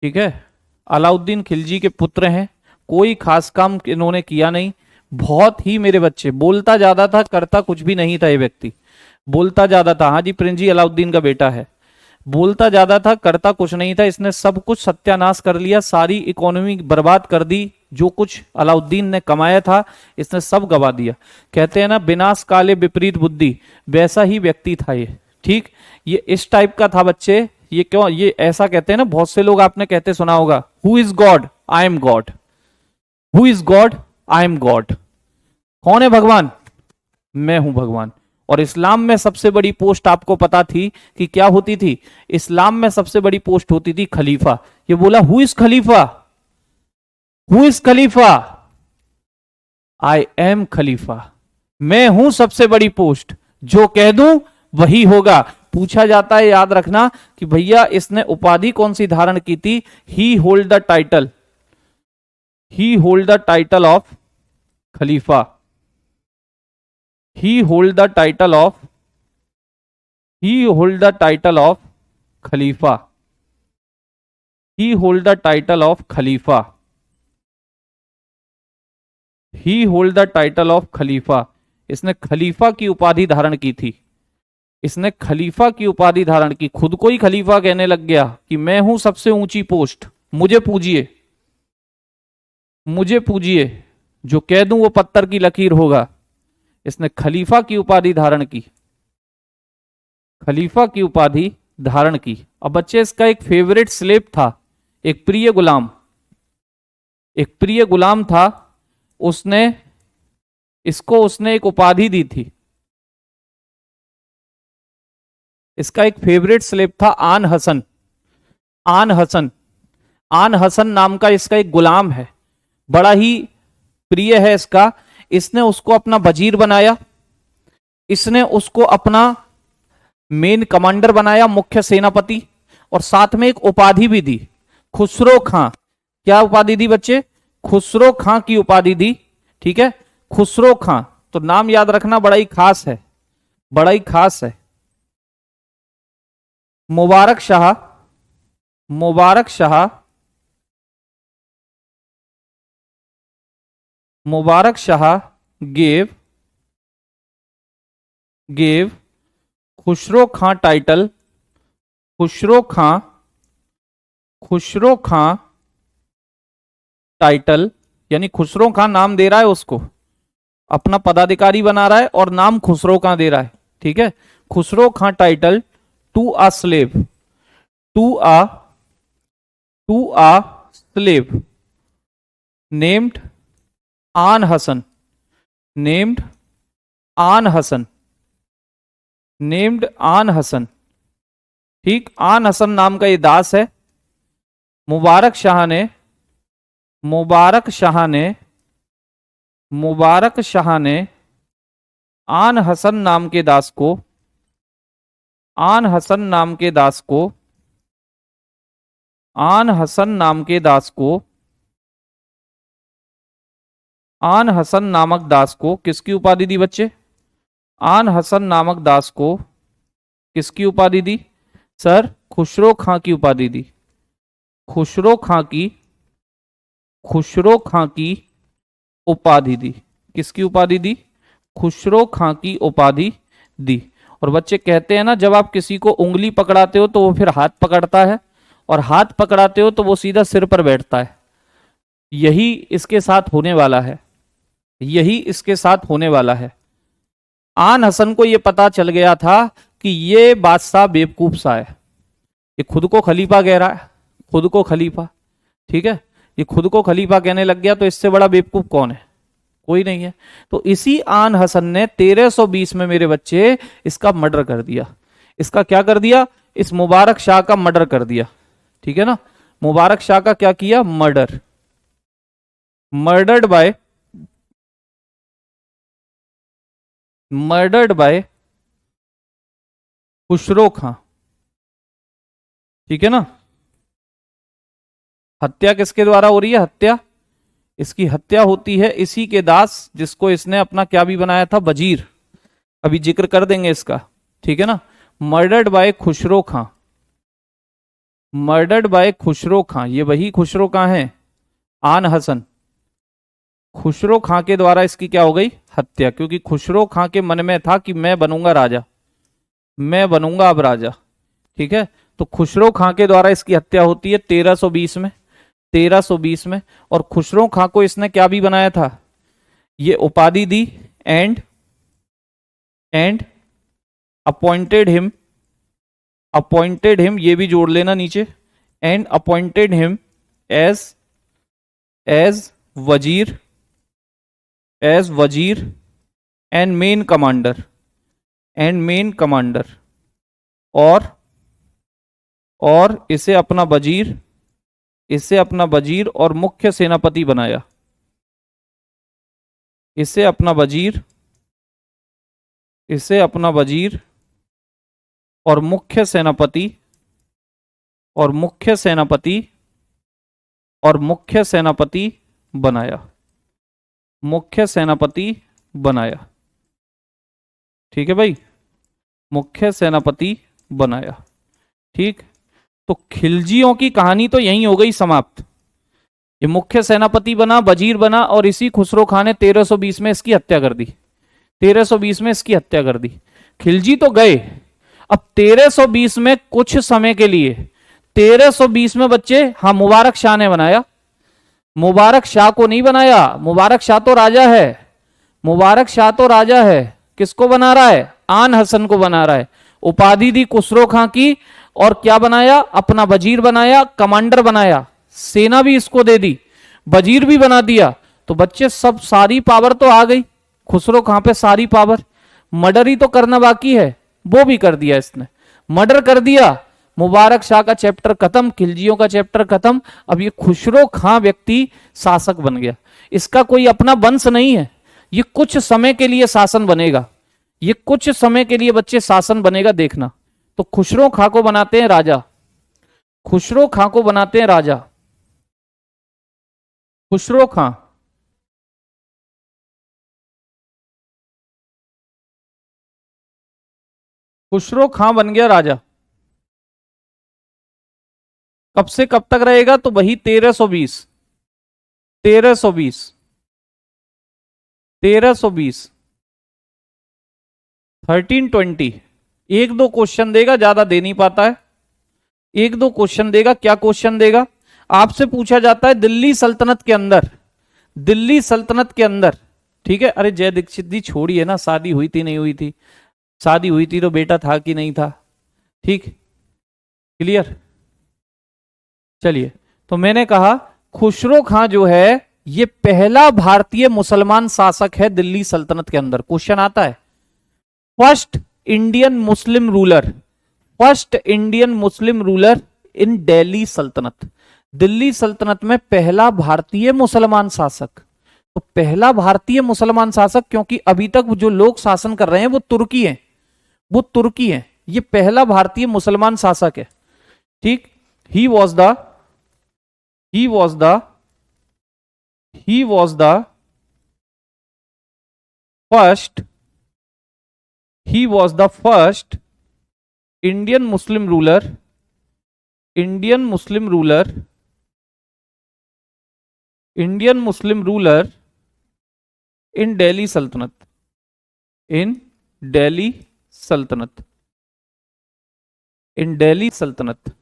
ठीक है, अलाउद्दीन खिलजी के पुत्र हैं, कोई खास काम इन्होंने किया नहीं। बहुत ही मेरे बच्चे, बोलता ज्यादा था, करता कुछ भी नहीं था ये व्यक्ति। बोलता ज्यादा था, हाँ जी प्रिंस जी, अलाउद्दीन का बेटा है। बोलता ज्यादा था, करता कुछ नहीं था। इसने सब कुछ सत्यानाश कर लिया, सारी इकोनॉमी बर्बाद कर दी, जो कुछ अलाउद्दीन ने कमाया था इसने सब गवा दिया। कहते हैं ना, विनाश काले विपरीत बुद्धि, वैसा ही व्यक्ति था ये। ठीक, ये इस टाइप का था बच्चे। ये क्यों, ये ऐसा कहते हैं ना, बहुत से लोग आपने कहते सुना होगा, who is God, I am God, who is God, I am God. कौन है भगवान, मैं हूं भगवान। और इस्लाम में सबसे बड़ी पोस्ट आपको पता थी कि क्या होती थी, इस्लाम में सबसे बड़ी पोस्ट होती थी खलीफा। ये बोला, who is khalifa, who is khalifa, I am khalifa, मैं हूं सबसे बड़ी पोस्ट, जो कह दूं वही होगा। पूछा जाता है, याद रखना, कि भैया इसने उपाधि कौन सी धारण की थी, he hold the title, he hold the title of khalifa, he hold the title of, he hold the title of khalifa, he hold the title of khalifa, he hold the title of khalifa. इसने खलीफा की उपाधि धारण की थी, इसने खलीफा की उपाधि धारण की, खुद को ही खलीफा कहने लग गया कि मैं हूं सबसे ऊंची पोस्ट, मुझे पूजिए, मुझे पूजिए, जो कह दूं वो पत्थर की लकीर होगा। इसने खलीफा की उपाधि धारण की, खलीफा की उपाधि धारण की। अब बच्चे, इसका एक फेवरेट स्लेव था, एक प्रिय गुलाम, एक प्रिय गुलाम था, उसने इसको, उसने एक उपाधि दी थी। इसका एक फेवरेट स्लेव था आन हसन, आन हसन, आन हसन नाम का इसका एक गुलाम है, बड़ा ही प्रिय है इसका। इसने उसको अपना वजीर बनाया, इसने उसको अपना मेन कमांडर बनाया, मुख्य सेनापति, और साथ में एक उपाधि भी दी, खुसरो खां। क्या उपाधि दी बच्चे, खुसरो खां की उपाधि दी। ठीक है, खुसरो खां, तो नाम याद रखना, बड़ा ही खास है, बड़ा ही खास है। Mubarak Shah, Mubarak Shah, Mubarak Shah gave, gave Khusro Khan title, Khusro खां, खुसरो खां टाइटल, यानी खुसरो खां नाम दे रहा है उसको, अपना पदाधिकारी बना रहा है और नाम खुसरो खां दे रहा है, ठीक है। Khusro Khan title to a slave, to a slave named Aan Hasan, named Aan Hasan, named Aan Hasan, ठीक। आन हसन नाम का ये दास है। मुबारक शाह ने, मुबारक शाह ने, मुबारक शाह ने आन हसन नाम के दास को, आन हसन नाम के दास को, आन हसन नाम के दास को, आन हसन नामक दास को किसकी उपाधि दी बच्चे? आन हसन नामक दास को किसकी उपाधि दी? सर खुसरो खां की उपाधि दी। खुसरो खां की, खुसरो खां की उपाधि दी। किसकी उपाधि दी? खुसरो खां की उपाधि दी। और बच्चे कहते हैं ना, जब आप किसी को उंगली पकड़ाते हो तो वो फिर हाथ पकड़ता है, और हाथ पकड़ाते हो तो वो सीधा सिर पर बैठता है। यही इसके साथ होने वाला है, यही इसके साथ होने वाला है। आन हसन को यह पता चल गया था कि ये बादशाह बेवकूफ सा है, ये खुद को खलीफा कह रहा है, खुद को खलीफा, ठीक है। ये खुद को खलीफा कहने लग गया तो इससे बड़ा बेवकूफ कौन है? कोई नहीं है। तो इसी आन हसन ने 1320 में मेरे बच्चे इसका मर्डर कर दिया। इसका क्या कर दिया? इस मुबारक शाह का मर्डर कर दिया, ठीक है ना। मुबारक शाह का क्या किया? Murder. Murdered by, murdered by Khusro Khan, ठीक है ना। हत्या किसके द्वारा हो रही है? हत्या, इसकी हत्या होती है इसी के दास जिसको इसने अपना क्या भी बनाया था? वजीर। अभी जिक्र कर देंगे इसका, ठीक है ना। Murdered by Khusro Khan, murdered by Khusro Khan, ये वही खुसरो खां है, आन हसन। खुसरो खां के द्वारा इसकी क्या हो गई? हत्या। क्योंकि खुसरो खां के मन में था कि मैं बनूंगा राजा, मैं बनूंगा अब राजा, ठीक है। तो खुसरो खां के द्वारा इसकी हत्या होती है 1320 में, 1320 में। और खुसरो खां को इसने क्या भी बनाया था? ये उपाधि दी, and appointed him, appointed him, ये भी जोड़ लेना नीचे, and appointed him as wazir, as wazir and main commander, and main commander. और इसे अपना वजीर, इसे अपना वजीर और मुख्य सेनापति बनाया, इसे अपना वजीर, इसे अपना वजीर और मुख्य सेनापति, और मुख्य सेनापति, और मुख्य सेनापति बनाया, मुख्य सेनापति बनाया, ठीक है भाई, मुख्य सेनापति बनाया, ठीक। तो खिलजियों की कहानी तो यहीं हो गई समाप्त। ये मुख्य सेनापति बना, वजीर बना, और इसी खुसरो खां ने 1320 में इसकी हत्या कर दी, 1320 में इसकी हत्या कर दी। खिलजी तो गए। अब 1320 में कुछ समय के लिए, 1320 में बच्चे, हाँ मुबारक शाह ने बनाया, मुबारक शाह को नहीं बनाया, मुबारक शाह तो राजा है, मुबारक शाह तो राजा है। किसको बना रहा है? आन हसन को बना रहा है। उपाधि दी खुसरो खां की, और क्या बनाया? अपना वजीर बनाया, कमांडर बनाया, सेना भी इसको दे दी, वजीर भी बना दिया। तो बच्चे सब, सारी पावर तो आ गई खुसरो खां पे, सारी पावर। मर्डर ही तो करना बाकी है, वो भी कर दिया इसने, मर्डर कर दिया। मुबारक शाह का चैप्टर खत्म, खिलजियों का चैप्टर खत्म। अब ये खुसरो खां व्यक्ति शासक बन गया। इसका कोई अपना वंश नहीं है, ये कुछ समय के लिए शासन बनेगा, ये कुछ समय के लिए बच्चे शासन बनेगा, देखना। तो खुसरो खां को बनाते हैं राजा, खुसरो खां को बनाते हैं राजा, खुसरो खां, खुसरो खां बन गया राजा। कब से कब तक रहेगा? तो वही 1320, 1320, 1320, 1320। एक दो क्वेश्चन देगा, ज्यादा दे नहीं पाता है, एक दो क्वेश्चन देगा। क्या क्वेश्चन देगा? आपसे पूछा जाता है दिल्ली सल्तनत के अंदर, दिल्ली सल्तनत के अंदर ठीक है। अरे जय दीक्षित जी छोड़िए ना, शादी हुई थी नहीं हुई थी, शादी हुई थी तो बेटा था कि नहीं था, ठीक, क्लियर। चलिए, तो मैंने कहा खुसरो खां जो है ये पहला भारतीय मुसलमान शासक है दिल्ली सल्तनत के अंदर। क्वेश्चन आता है, first Indian Muslim ruler, first Indian Muslim ruler in Delhi सल्तनत, दिल्ली सल्तनत में पहला भारतीय मुसलमान शासक। तो पहला भारतीय मुसलमान शासक, क्योंकि अभी तक जो लोग शासन कर रहे हैं वो तुर्की हैं, वो तुर्की हैं, ये पहला भारतीय मुसलमान शासक है, ठीक। He was the he was the he was the first he was the first indian muslim ruler, indian muslim ruler, indian muslim ruler in delhi sultanate, in delhi sultanate, in delhi sultanate,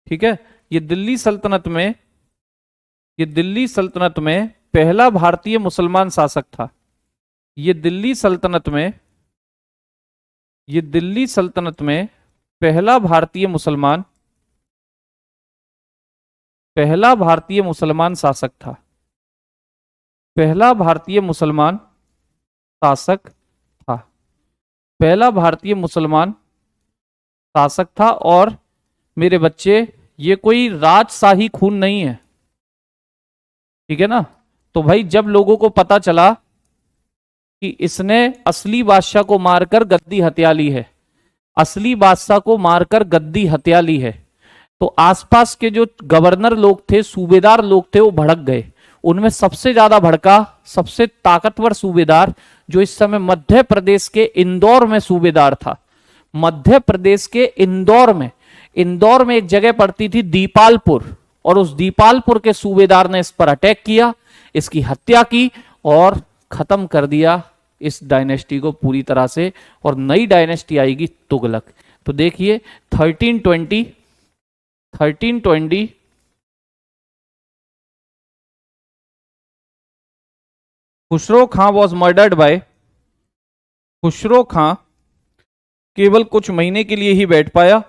ठीक है। ये दिल्ली सल्तनत में, ये दिल्ली सल्तनत में पहला भारतीय मुसलमान शासक था। ये दिल्ली सल्तनत में, ये दिल्ली सल्तनत में पहला भारतीय मुसलमान, पहला भारतीय मुसलमान शासक था, पहला भारतीय मुसलमान शासक था, पहला भारतीय मुसलमान शासक था। और मेरे बच्चे ये कोई राजशाही खून नहीं है, ठीक है ना। तो भाई जब लोगों को पता चला कि इसने असली बादशाह को मारकर गद्दी हत्या ली है, असली बादशाह को मारकर गद्दी हत्या ली है, तो आसपास के जो गवर्नर लोग थे, सूबेदार लोग थे, वो भड़क गए। उनमें सबसे ज्यादा भड़का, सबसे ताकतवर सूबेदार जो इस समय मध्य प्रदेश के इंदौर में सूबेदार था, मध्य प्रदेश के इंदौर में, इंदौर में एक जगह पड़ती थी दीपालपुर, और उस दीपालपुर के सूबेदार ने इस पर अटैक किया, इसकी हत्या की और खत्म कर दिया इस डायनेस्टी को पूरी तरह से, और नई डायनेस्टी आएगी तुगलक। तो देखिए 1320 खुसरो खां वॉज मर्डर्ड बाय, खुसरो खां केवल कुछ महीने के लिए ही बैठ पाया,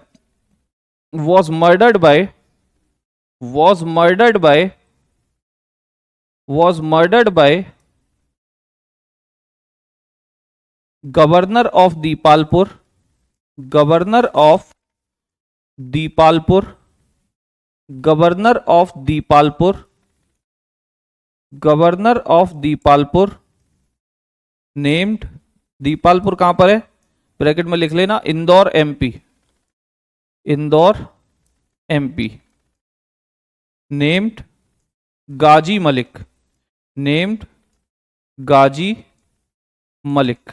was murdered by, was murdered by, was murdered by governor of Dipalpur, governor of Dipalpur, governor of Dipalpur, governor of Dipalpur, named, Dipalpur कहां पर है, ब्रैकेट में लिख लेना, Indore MP, Indore MP, named Ghazi Malik, named Ghazi Malik,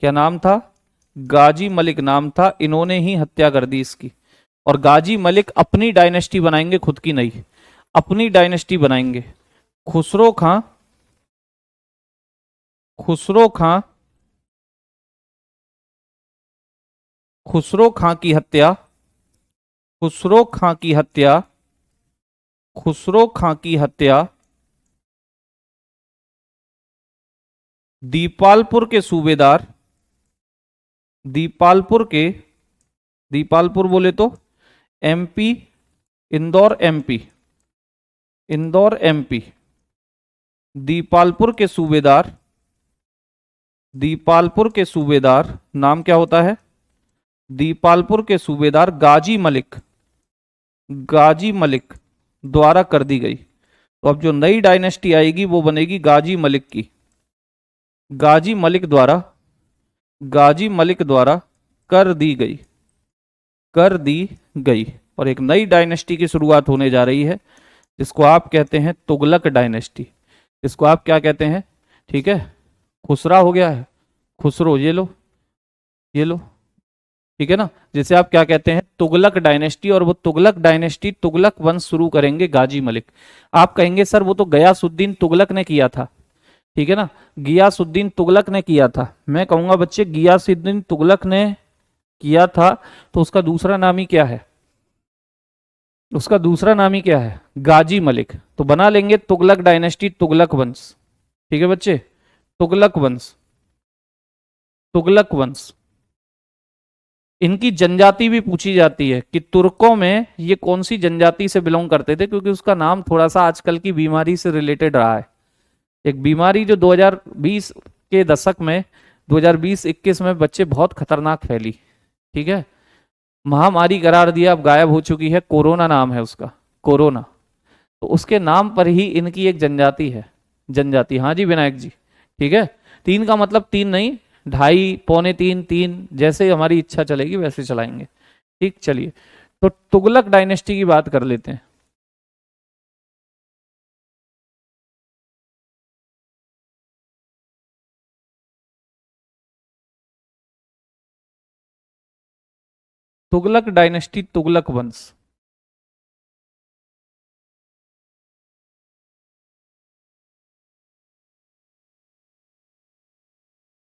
क्या नाम था, गाजी मलिक नाम था। इन्होंने ही हत्या कर दी इसकी, और गाजी मलिक अपनी डायनेस्टी बनाएंगे, खुद की नहीं, अपनी डायनेस्टी बनाएंगे। खुसरो खां, खुसरो खां, खुसरो खां की हत्या, खुसरो खां की हत्या, खुसरो खां की हत्या दीपालपुर के सूबेदार, दीपालपुर के, दीपालपुर बोले तो MP, Indore MP, Indore MP, Dipalpur के सूबेदार, दीपालपुर के सूबेदार नाम क्या होता है, दीपालपुर के सूबेदार गाजी मलिक, गाजी मलिक द्वारा कर दी गई। तो अब जो नई डायनेस्टी आएगी वो बनेगी गाजी मलिक की, गाजी मलिक द्वारा, गाजी मलिक द्वारा कर दी गई, कर दी गई। और एक नई डायनेस्टी की शुरुआत होने जा रही है जिसको आप कहते हैं तुगलक डायनेस्टी, इसको आप क्या कहते हैं, ठीक है। खुसरा हो गया है, खुसरो, ये लो, ये लो, ठीक है ना। जिसे आप क्या कहते हैं तुगलक डायनेस्टी, और वो तुगलक डायनेस्टी, तुगलक वंश शुरू करेंगे गाजी मलिक। आप कहेंगे सर वो तो गयासुद्दीन तुगलक ने किया था, ठीक है ना, गियासुद्दीन तुगलक ने किया था। मैं कहूंगा बच्चे गियासुद्दीन तुगलक ने किया था तो उसका दूसरा नाम ही क्या है, उसका दूसरा नाम ही क्या है, गाजी मलिक। तो बना लेंगे तुगलक डायनेस्टी, तुगलक वंश, ठीक है बच्चे, तुगलक वंश, तुगलक वंश। इनकी जनजाति भी पूछी जाती है कि तुर्कों में ये कौन सी जनजाति से बिलोंग करते थे, क्योंकि उसका नाम थोड़ा सा आजकल की बीमारी से रिलेटेड रहा है। एक बीमारी जो 2020 के दशक में, 2020-21 में बच्चे बहुत खतरनाक फैली, ठीक है, महामारी करार दिया, अब गायब हो चुकी है, कोरोना नाम है उसका, कोरोना। तो उसके नाम पर ही इनकी एक जनजाति है, जनजाति। हाँ जी विनायक जी, ठीक है। 3 का मतलब 3 नहीं, 2.5, पौने 3, 3, जैसे हमारी इच्छा चलेगी वैसे चलाएंगे। ठीक, चलिए तो तुगलक डायनेस्टी की बात कर लेते हैं। तुगलक डायनेस्टी, तुगलक वंश।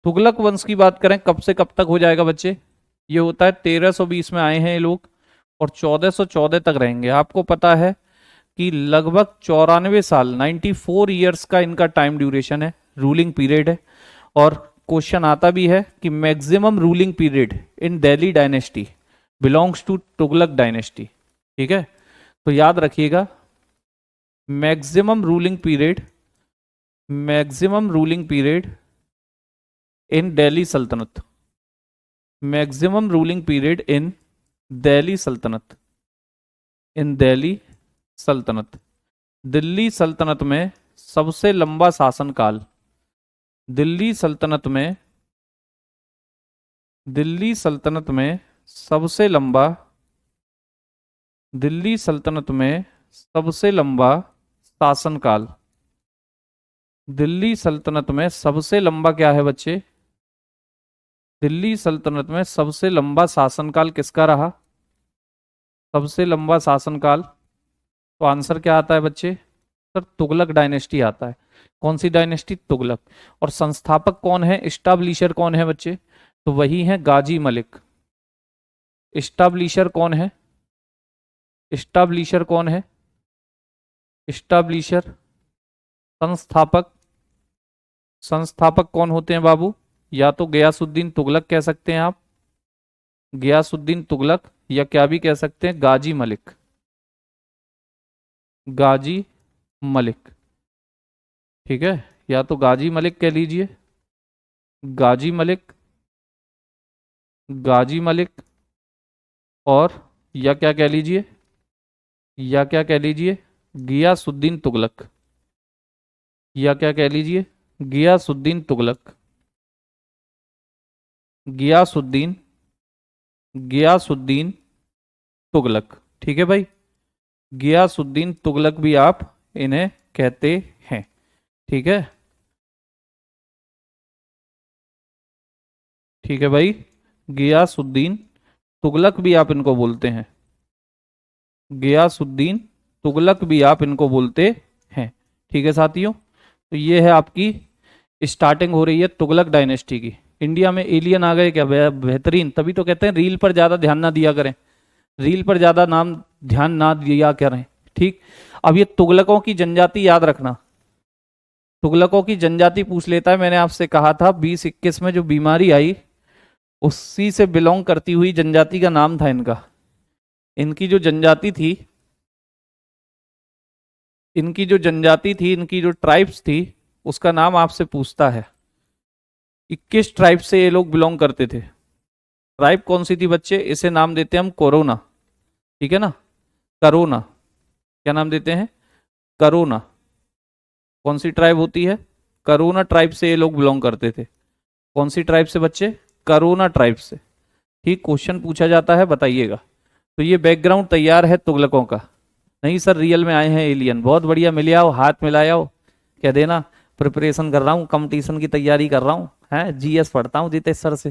तुगलक वंश की बात करें कब से कब तक हो जाएगा बच्चे, ये होता है 1320 में आए हैं ये लोग और 1414 तक रहेंगे। आपको पता है कि लगभग 94 साल, 94 ईयर्स का इनका टाइम ड्यूरेशन है, रूलिंग पीरियड है। और क्वेश्चन आता भी है कि maximum ruling period in Delhi dynasty belongs to Tughlaq dynasty. ठीक है, तो याद रखिएगा, maximum ruling period, maximum ruling period in Delhi Saltanat, maximum ruling period in Delhi Saltanat, in Delhi सल्तनत। दिल्ली सल्तनत में सबसे लंबा शासनकाल, दिल्ली सल्तनत में, दिल्ली सल्तनत में सबसे लंबा, दिल्ली सल्तनत में सबसे लंबा शासनकाल, दिल्ली सल्तनत में सबसे लंबा क्या है बच्चे, दिल्ली सल्तनत में सबसे लंबा शासनकाल किसका रहा, सबसे लंबा शासनकाल, तो आंसर क्या आता है बच्चे, सर तुगलक डायनेस्टी आता है। कौन सी डायनेस्टी, तुगलक। और संस्थापक कौन है, इस्टाब्लिशर कौन है बच्चे, तो वही है गाजी मलिक। इस्टाब्लिशर कौन है, इस्टाब्लिशर कौन है, इस्टाब्लिशर, संस्थापक, संस्थापक कौन होते हैं बाबू, या तो गयासुद्दीन तुगलक कह सकते हैं आप, गयासुद्दीन तुगलक, या क्या भी कह सकते हैं गाजी मलिक, गाजी मलिक। ठीक है, या तो गाजी मलिक कह लीजिए, गाजी मलिक, गाजी मलिक, और या क्या कह लीजिए, या क्या कह लीजिए गियासुद्दीन तुगलक, या क्या कह लीजिए गियासुद्दीन तुगलक, गियासुद्दीन, गियासुद्दीन तुगलक। ठीक है भाई, गियासुद्दीन तुगलक भी आप इन्हें कहते हैं। ठीक है, ठीक है भाई, गियासुद्दीन तुगलक भी आप इनको बोलते हैं, गियासुद्दीन तुगलक भी आप इनको बोलते हैं। ठीक है साथियों, तो ये है आपकी स्टार्टिंग हो रही है तुगलक डायनेस्टी की। इंडिया में एलियन आ गए क्या, बेहतरीन, तभी तो कहते हैं रील पर ज्यादा ध्यान ना दिया करें, रील पर ज्यादा नाम ध्यान ना दिया करें। ठीक, अब ये तुगलकों की जनजाति याद रखना, तुगलकों की जनजाति पूछ लेता है। मैंने आपसे कहा था 2021 में जो बीमारी आई उसी से बिलोंग करती हुई जनजाति का नाम था इनका। इनकी जो जनजाति थी, इनकी जो जनजाति थी, इनकी जो ट्राइब्स थी, उसका नाम आपसे पूछता है। 21 ट्राइब से ये लोग बिलोंग करते थे। ट्राइब कौन सी थी बच्चे, इसे नाम देते हैं हम कोरोना। ठीक है ना, करोना, क्या नाम देते हैं, करोना। कौन सी ट्राइब होती है, करोना ट्राइब से ये लोग बिलोंग करते थे। कौन सी ट्राइब से बच्चे, करोना ट्राइब से। ठीक, क्वेश्चन पूछा जाता है बताइएगा। तो ये बैकग्राउंड तैयार है तुगलकों का। नहीं सर रियल में आए हैं एलियन, बहुत बढ़िया, मिले आओ, हाथ मिलाओ, कह देना प्रिपरेशन कर रहा हूँ, कंपटीशन की तैयारी कर रहा हूँ, है जीएस पढ़ता हूँ जीतेश सर से,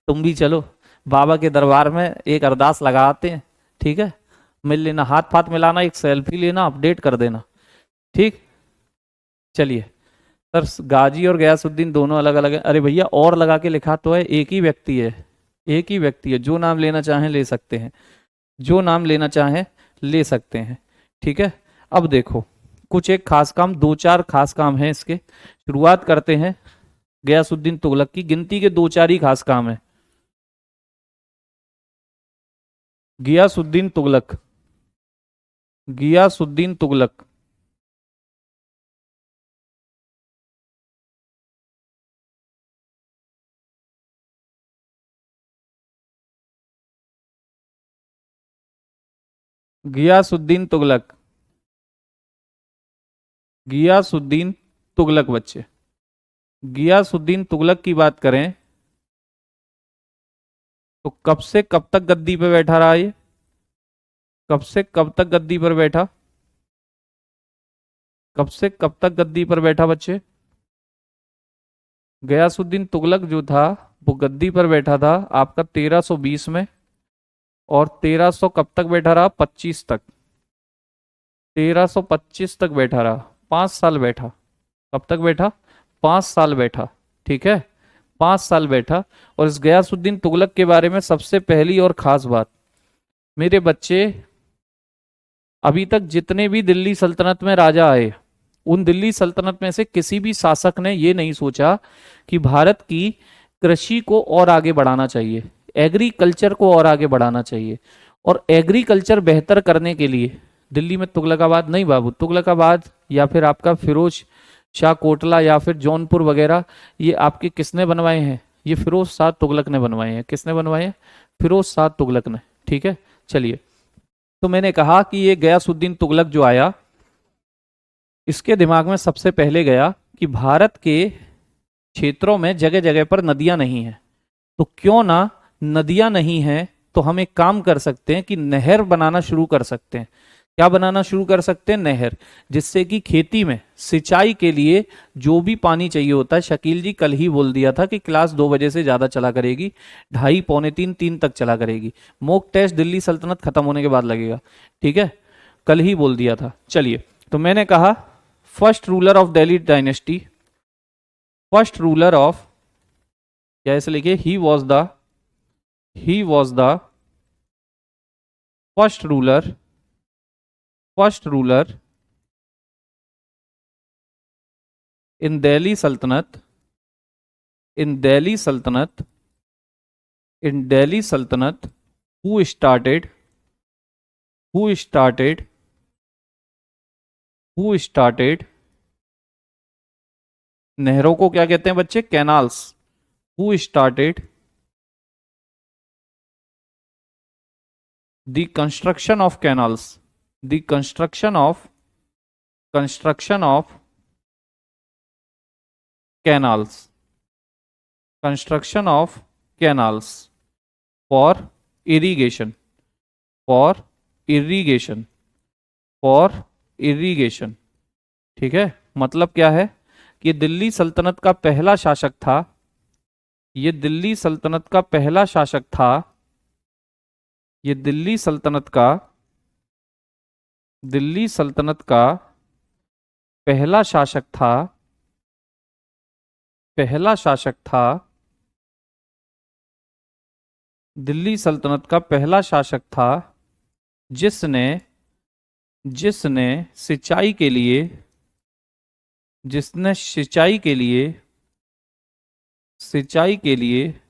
तुम भी चलो बाबा के दरबार में एक अरदास लगाते हैं। ठीक है, मिल लेना, हाथ फाथ मिलाना, एक सेल्फी लेना, अपडेट कर देना। ठीक, चलिए सर, गाजी और गयासुद्दीन दोनों अलग अलग है। अरे भैया और लगा के लिखा तो है, एक ही व्यक्ति है, एक ही व्यक्ति है, जो नाम लेना चाहें ले सकते हैं, जो नाम लेना चाहें ले सकते हैं। ठीक है, अब देखो कुछ एक खास काम, 2-4 खास काम हैं इसके, शुरुआत करते हैं। गयासुद्दीन तुगलक की गिनती के दो चार ही खास काम है। गियासुद्दीन तुगलक, गियासुद्दीन तुगलक। गियासुद्दीन तुगलक, गियासुद्दीन तुगलक बच्चे। गियासुद्दीन तुगलक की बात करें तो कब से कब तक गद्दी पे बैठा रहा ये? कब से कब तक गद्दी पर बैठा? कब से कब तक गद्दी पर बैठा बच्चे? गयासुद्दीन तुगलक जो था वो गद्दी पर बैठा था आपका 1320 में, और 1300 कब तक बैठा रहा? 25 तक। 1325 तक बैठा रहा, 5 साल बैठा। कब तक बैठा? 5 साल बैठा। ठीक है, 5 साल बैठा। और इस गयासुद्दीन तुगलक के बारे में सबसे पहली और खास बात, मेरे बच्चे, अभी तक जितने भी दिल्ली सल्तनत में राजा आए, उन दिल्ली सल्तनत में से किसी भी शासक ने ये नहीं सोचा कि भारत की कृषि को और आगे बढ़ाना चाहिए, एग्रीकल्चर को और आगे बढ़ाना चाहिए। और एग्रीकल्चर बेहतर करने के लिए दिल्ली में तुगलकाबाद नहीं बाबू, तुगलकाबाद या फिर आपका फिरोज शाह कोटला या फिर जौनपुर वगैरह, ये आपके किसने बनवाए हैं? ये फिरोज शाह तुगलक ने बनवाए हैं। किसने बनवाए हैं? फिरोज शाह तुगलक ने। ठीक है, चलिए। तो मैंने कहा कि ये गयासुद्दीन तुगलक जो आया, इसके दिमाग में सबसे पहले गया कि भारत के क्षेत्रों में जगह जगह पर नदियां नहीं हैं, तो क्यों ना, नदियां नहीं हैं तो हम एक काम कर सकते हैं कि नहर बनाना शुरू कर सकते हैं। क्या बनाना शुरू कर सकते हैं? नहर, जिससे कि खेती में सिंचाई के लिए जो भी पानी चाहिए होता है, शकील जी कल ही बोल दिया था कि क्लास 2 बजे से ज़्यादा चला करेगी, 2:30 पौने 3 3 तक चला करेगी। मॉक टेस्ट दिल्ली सल्तनत खत्म होने के बाद लगेगा। ठीक है, कल ही बोल दिया था। चलिए, तो मैंने कहा first ruler of Delhi dynasty, first ruler of, या ऐसे लिखिए, he was the first ruler, first ruler in Delhi Saltanat, in Delhi Saltanat, in Delhi सल्तनत, who started, who started, who started, नहरों को क्या कहते हैं बच्चे? Canals. Who started the construction of canals, the construction of canals, construction of canals for irrigation, for irrigation, for irrigation. ठीक है, मतलब क्या है कि दिल्ली सल्तनत का पहला शासक था, ये दिल्ली सल्तनत का पहला शासक था, ये दिल्ली सल्तनत का, दिल्ली सल्तनत का पहला शासक था, पहला शासक था, दिल्ली सल्तनत का पहला शासक था जिसने, जिसने सिंचाई के लिए, जिसने सिंचाई के लिए, सिंचाई के लिए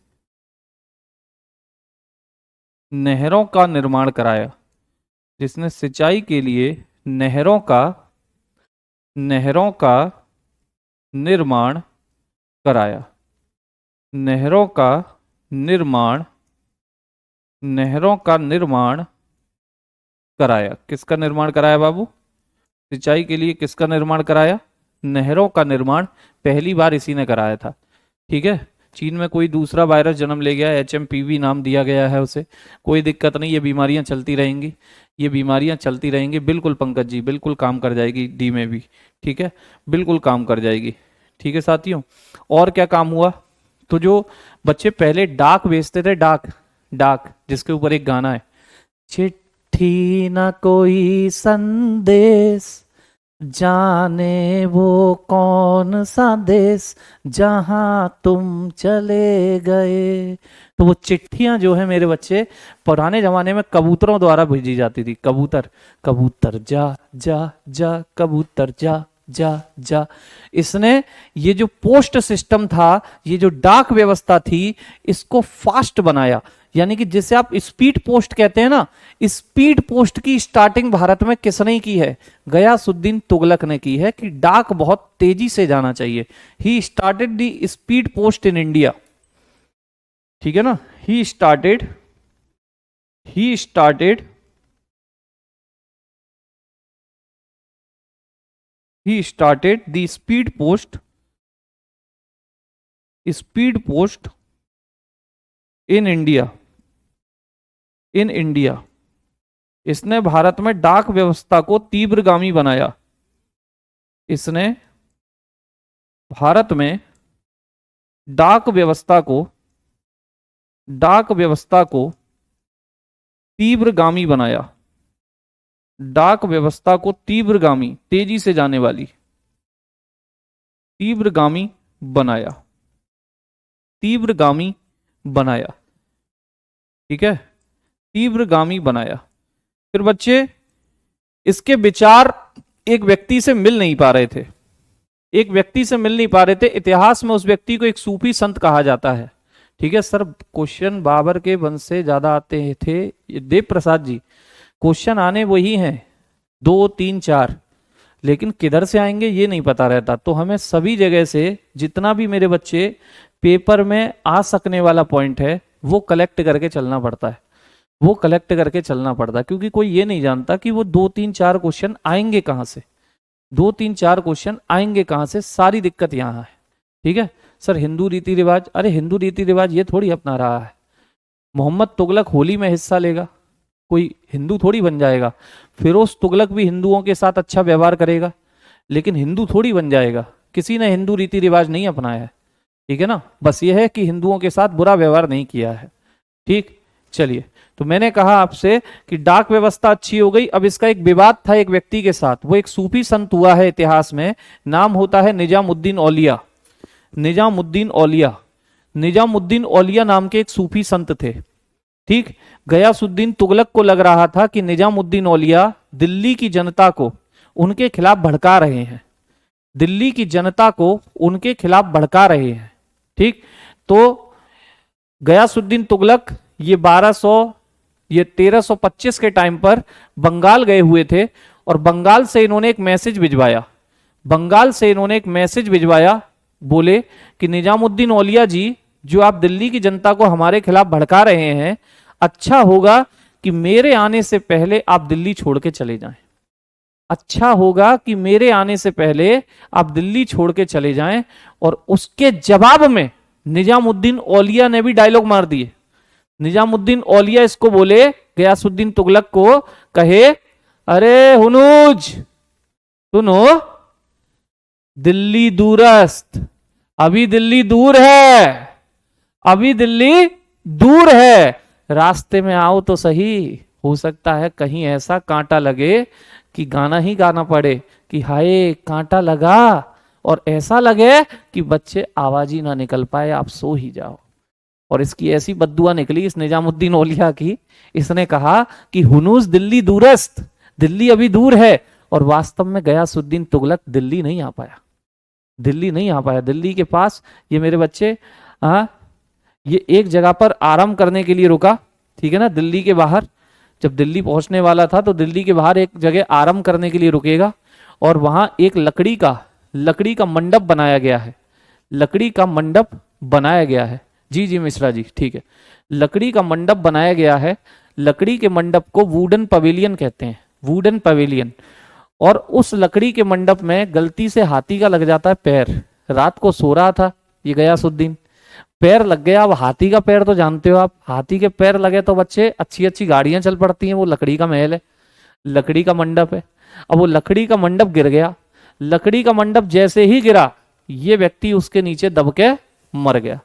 नहरों का निर्माण कराया, जिसने सिंचाई के लिए नहरों का, नहरों का निर्माण कराया, नहरों का निर्माण, नहरों का निर्माण कराया। किसका निर्माण कराया बाबू? सिंचाई के लिए किसका निर्माण कराया? नहरों का निर्माण पहली बार इसी ने कराया था। ठीक है, चीन में कोई दूसरा वायरस जन्म ले गया, HMPV नाम दिया गया है उसे, कोई दिक्कत नहीं, ये बीमारियां चलती रहेंगी, ये बीमारियां चलती रहेंगी। बिल्कुल पंकज जी, बिल्कुल काम कर जाएगी डी में भी। ठीक है, बिल्कुल काम कर जाएगी। ठीक है साथियों, और क्या काम हुआ? तो जो बच्चे पहले डाक भेजते थे, डाक, डाक जिसके ऊपर एक गाना है, चिट्ठी ना कोई संदेश, जाने वो कौन सा देश, जहां तुम चले गए। तो वो चिट्ठियां जो है मेरे बच्चे, पुराने जमाने में कबूतरों द्वारा भेजी जाती थी। कबूतर, कबूतर जा जा जा, कबूतर जा जा जा। इसने ये जो पोस्ट सिस्टम था, ये जो डाक व्यवस्था थी, इसको फास्ट बनाया। यानी कि जिसे आप स्पीड पोस्ट कहते हैं ना, स्पीड पोस्ट की स्टार्टिंग भारत में किसने की है? गयासुद्दीन तुगलक ने की है कि डाक बहुत तेजी से जाना चाहिए। He started the speed post in India, ठीक है ना। He started the speed post in India। इसने भारत में डाक व्यवस्था को तीव्रगामी बनाया। इसने भारत में डाक व्यवस्था को तीव्रगामी बनाया। डाक व्यवस्था को तीव्रगामी, तेजी से जाने वाली, तीव्रगामी बनाया, ठीक है, तीव्रगामी बनाया। फिर बच्चे, इसके विचार एक व्यक्ति से मिल नहीं पा रहे थे, इतिहास में उस व्यक्ति को एक सूफी संत कहा जाता है, ठीक है। सर क्वेश्चन बाबर के वंश से ज्यादा आते थे, ये देव प्रसाद जी, क्वेश्चन आने वही हैं 2 3 4, लेकिन किधर से आएंगे ये नहीं पता रहता। तो हमें सभी जगह से जितना भी मेरे बच्चे पेपर में आ सकने वाला पॉइंट है वो कलेक्ट करके चलना पड़ता है, क्योंकि कोई ये नहीं जानता कि वो 2 3 4 क्वेश्चन आएंगे कहां से, 2 3 4 क्वेश्चन आएंगे कहां से। सारी दिक्कत यहां है, ठीक है। सर हिंदू रीति रिवाज, अरे हिंदू रीति रिवाज ये थोड़ी अपना रहा है। मोहम्मद तुगलक होली में हिस्सा लेगा, कोई हिंदू थोड़ी बन जाएगा। फिरोज तुगलक भी हिंदुओं के साथ अच्छा व्यवहार करेगा, लेकिन हिंदू थोड़ी बन जाएगा। किसी ने हिंदू रीति रिवाज नहीं अपनाया है, ठीक है ना। बस ये है कि हिंदुओं के साथ बुरा व्यवहार नहीं किया है, ठीक। चलिए, तो मैंने कहा आपसे कि डाक व्यवस्था अच्छी हो गई। अब इसका एक विवाद था एक व्यक्ति के साथ, वो एक सूफी संत हुआ है इतिहास में, नाम होता है निजामुद्दीन औलिया। निजामुद्दीन औलिया नाम के एक सूफी संत थे, ठीक। गयासुद्दीन तुगलक को लग रहा था कि निजामुद्दीन औलिया दिल्ली की जनता को उनके खिलाफ भड़का रहे हैं, ठीक। तो गयासुद्दीन तुगलक ये 1325 के टाइम पर बंगाल गए हुए थे, और बंगाल से इन्होंने एक मैसेज भिजवाया, बोले कि निजामुद्दीन औलिया जी, जो आप दिल्ली की जनता को हमारे खिलाफ भड़का रहे हैं, अच्छा होगा कि मेरे आने से पहले आप दिल्ली छोड़ के चले जाएं। और उसके जवाब में निजामुद्दीन औलिया ने भी डायलॉग मार दिए। निजामुद्दीन औलिया इसको बोले, गयासुद्दीन तुगलक को कहे, अरे हुनूज सुनो, दिल्ली दूरस्थ, अभी दिल्ली दूर है, रास्ते में आओ तो सही, हो सकता है कहीं ऐसा कांटा लगे कि गाना ही गाना पड़े कि हाय कांटा लगा, और ऐसा लगे कि बच्चे आवाज ही ना निकल पाए, आप सो ही जाओ। और इसकी ऐसी बद्दुआ निकली इस निजामुद्दीन औलिया की, इसने कहा कि हुनूस दिल्ली दूरस्थ, दिल्ली अभी दूर है। और वास्तव में गयासुद्दीन तुगलक दिल्ली नहीं आ पाया। दिल्ली के पास ये मेरे बच्चे ये एक जगह पर आराम करने के लिए रुका, ठीक है ना। दिल्ली के बाहर जब दिल्ली पहुंचने वाला था तो दिल्ली के बाहर एक जगह आराम करने के लिए रुकेगा, और वहां एक लकड़ी का मंडप बनाया गया है। जी मिश्रा जी, ठीक है। लकड़ी का मंडप बनाया गया है। लकड़ी के मंडप को वुडन पवेलियन कहते हैं, और उस लकड़ी के मंडप में गलती से हाथी का लग जाता है पैर। रात को सो रहा था ये गयासुद्दीन, पैर लग गया। अब हाथी का पैर तो जानते हो आप, हाथी के पैर लगे तो बच्चे अच्छी गाड़ियां चल पड़ती हैं। वो लकड़ी का महल है, लकड़ी का मंडप है। अब वो लकड़ी का मंडप गिर गया। लकड़ी का मंडप जैसे ही गिरा, ये व्यक्ति उसके नीचे दब के मर गया।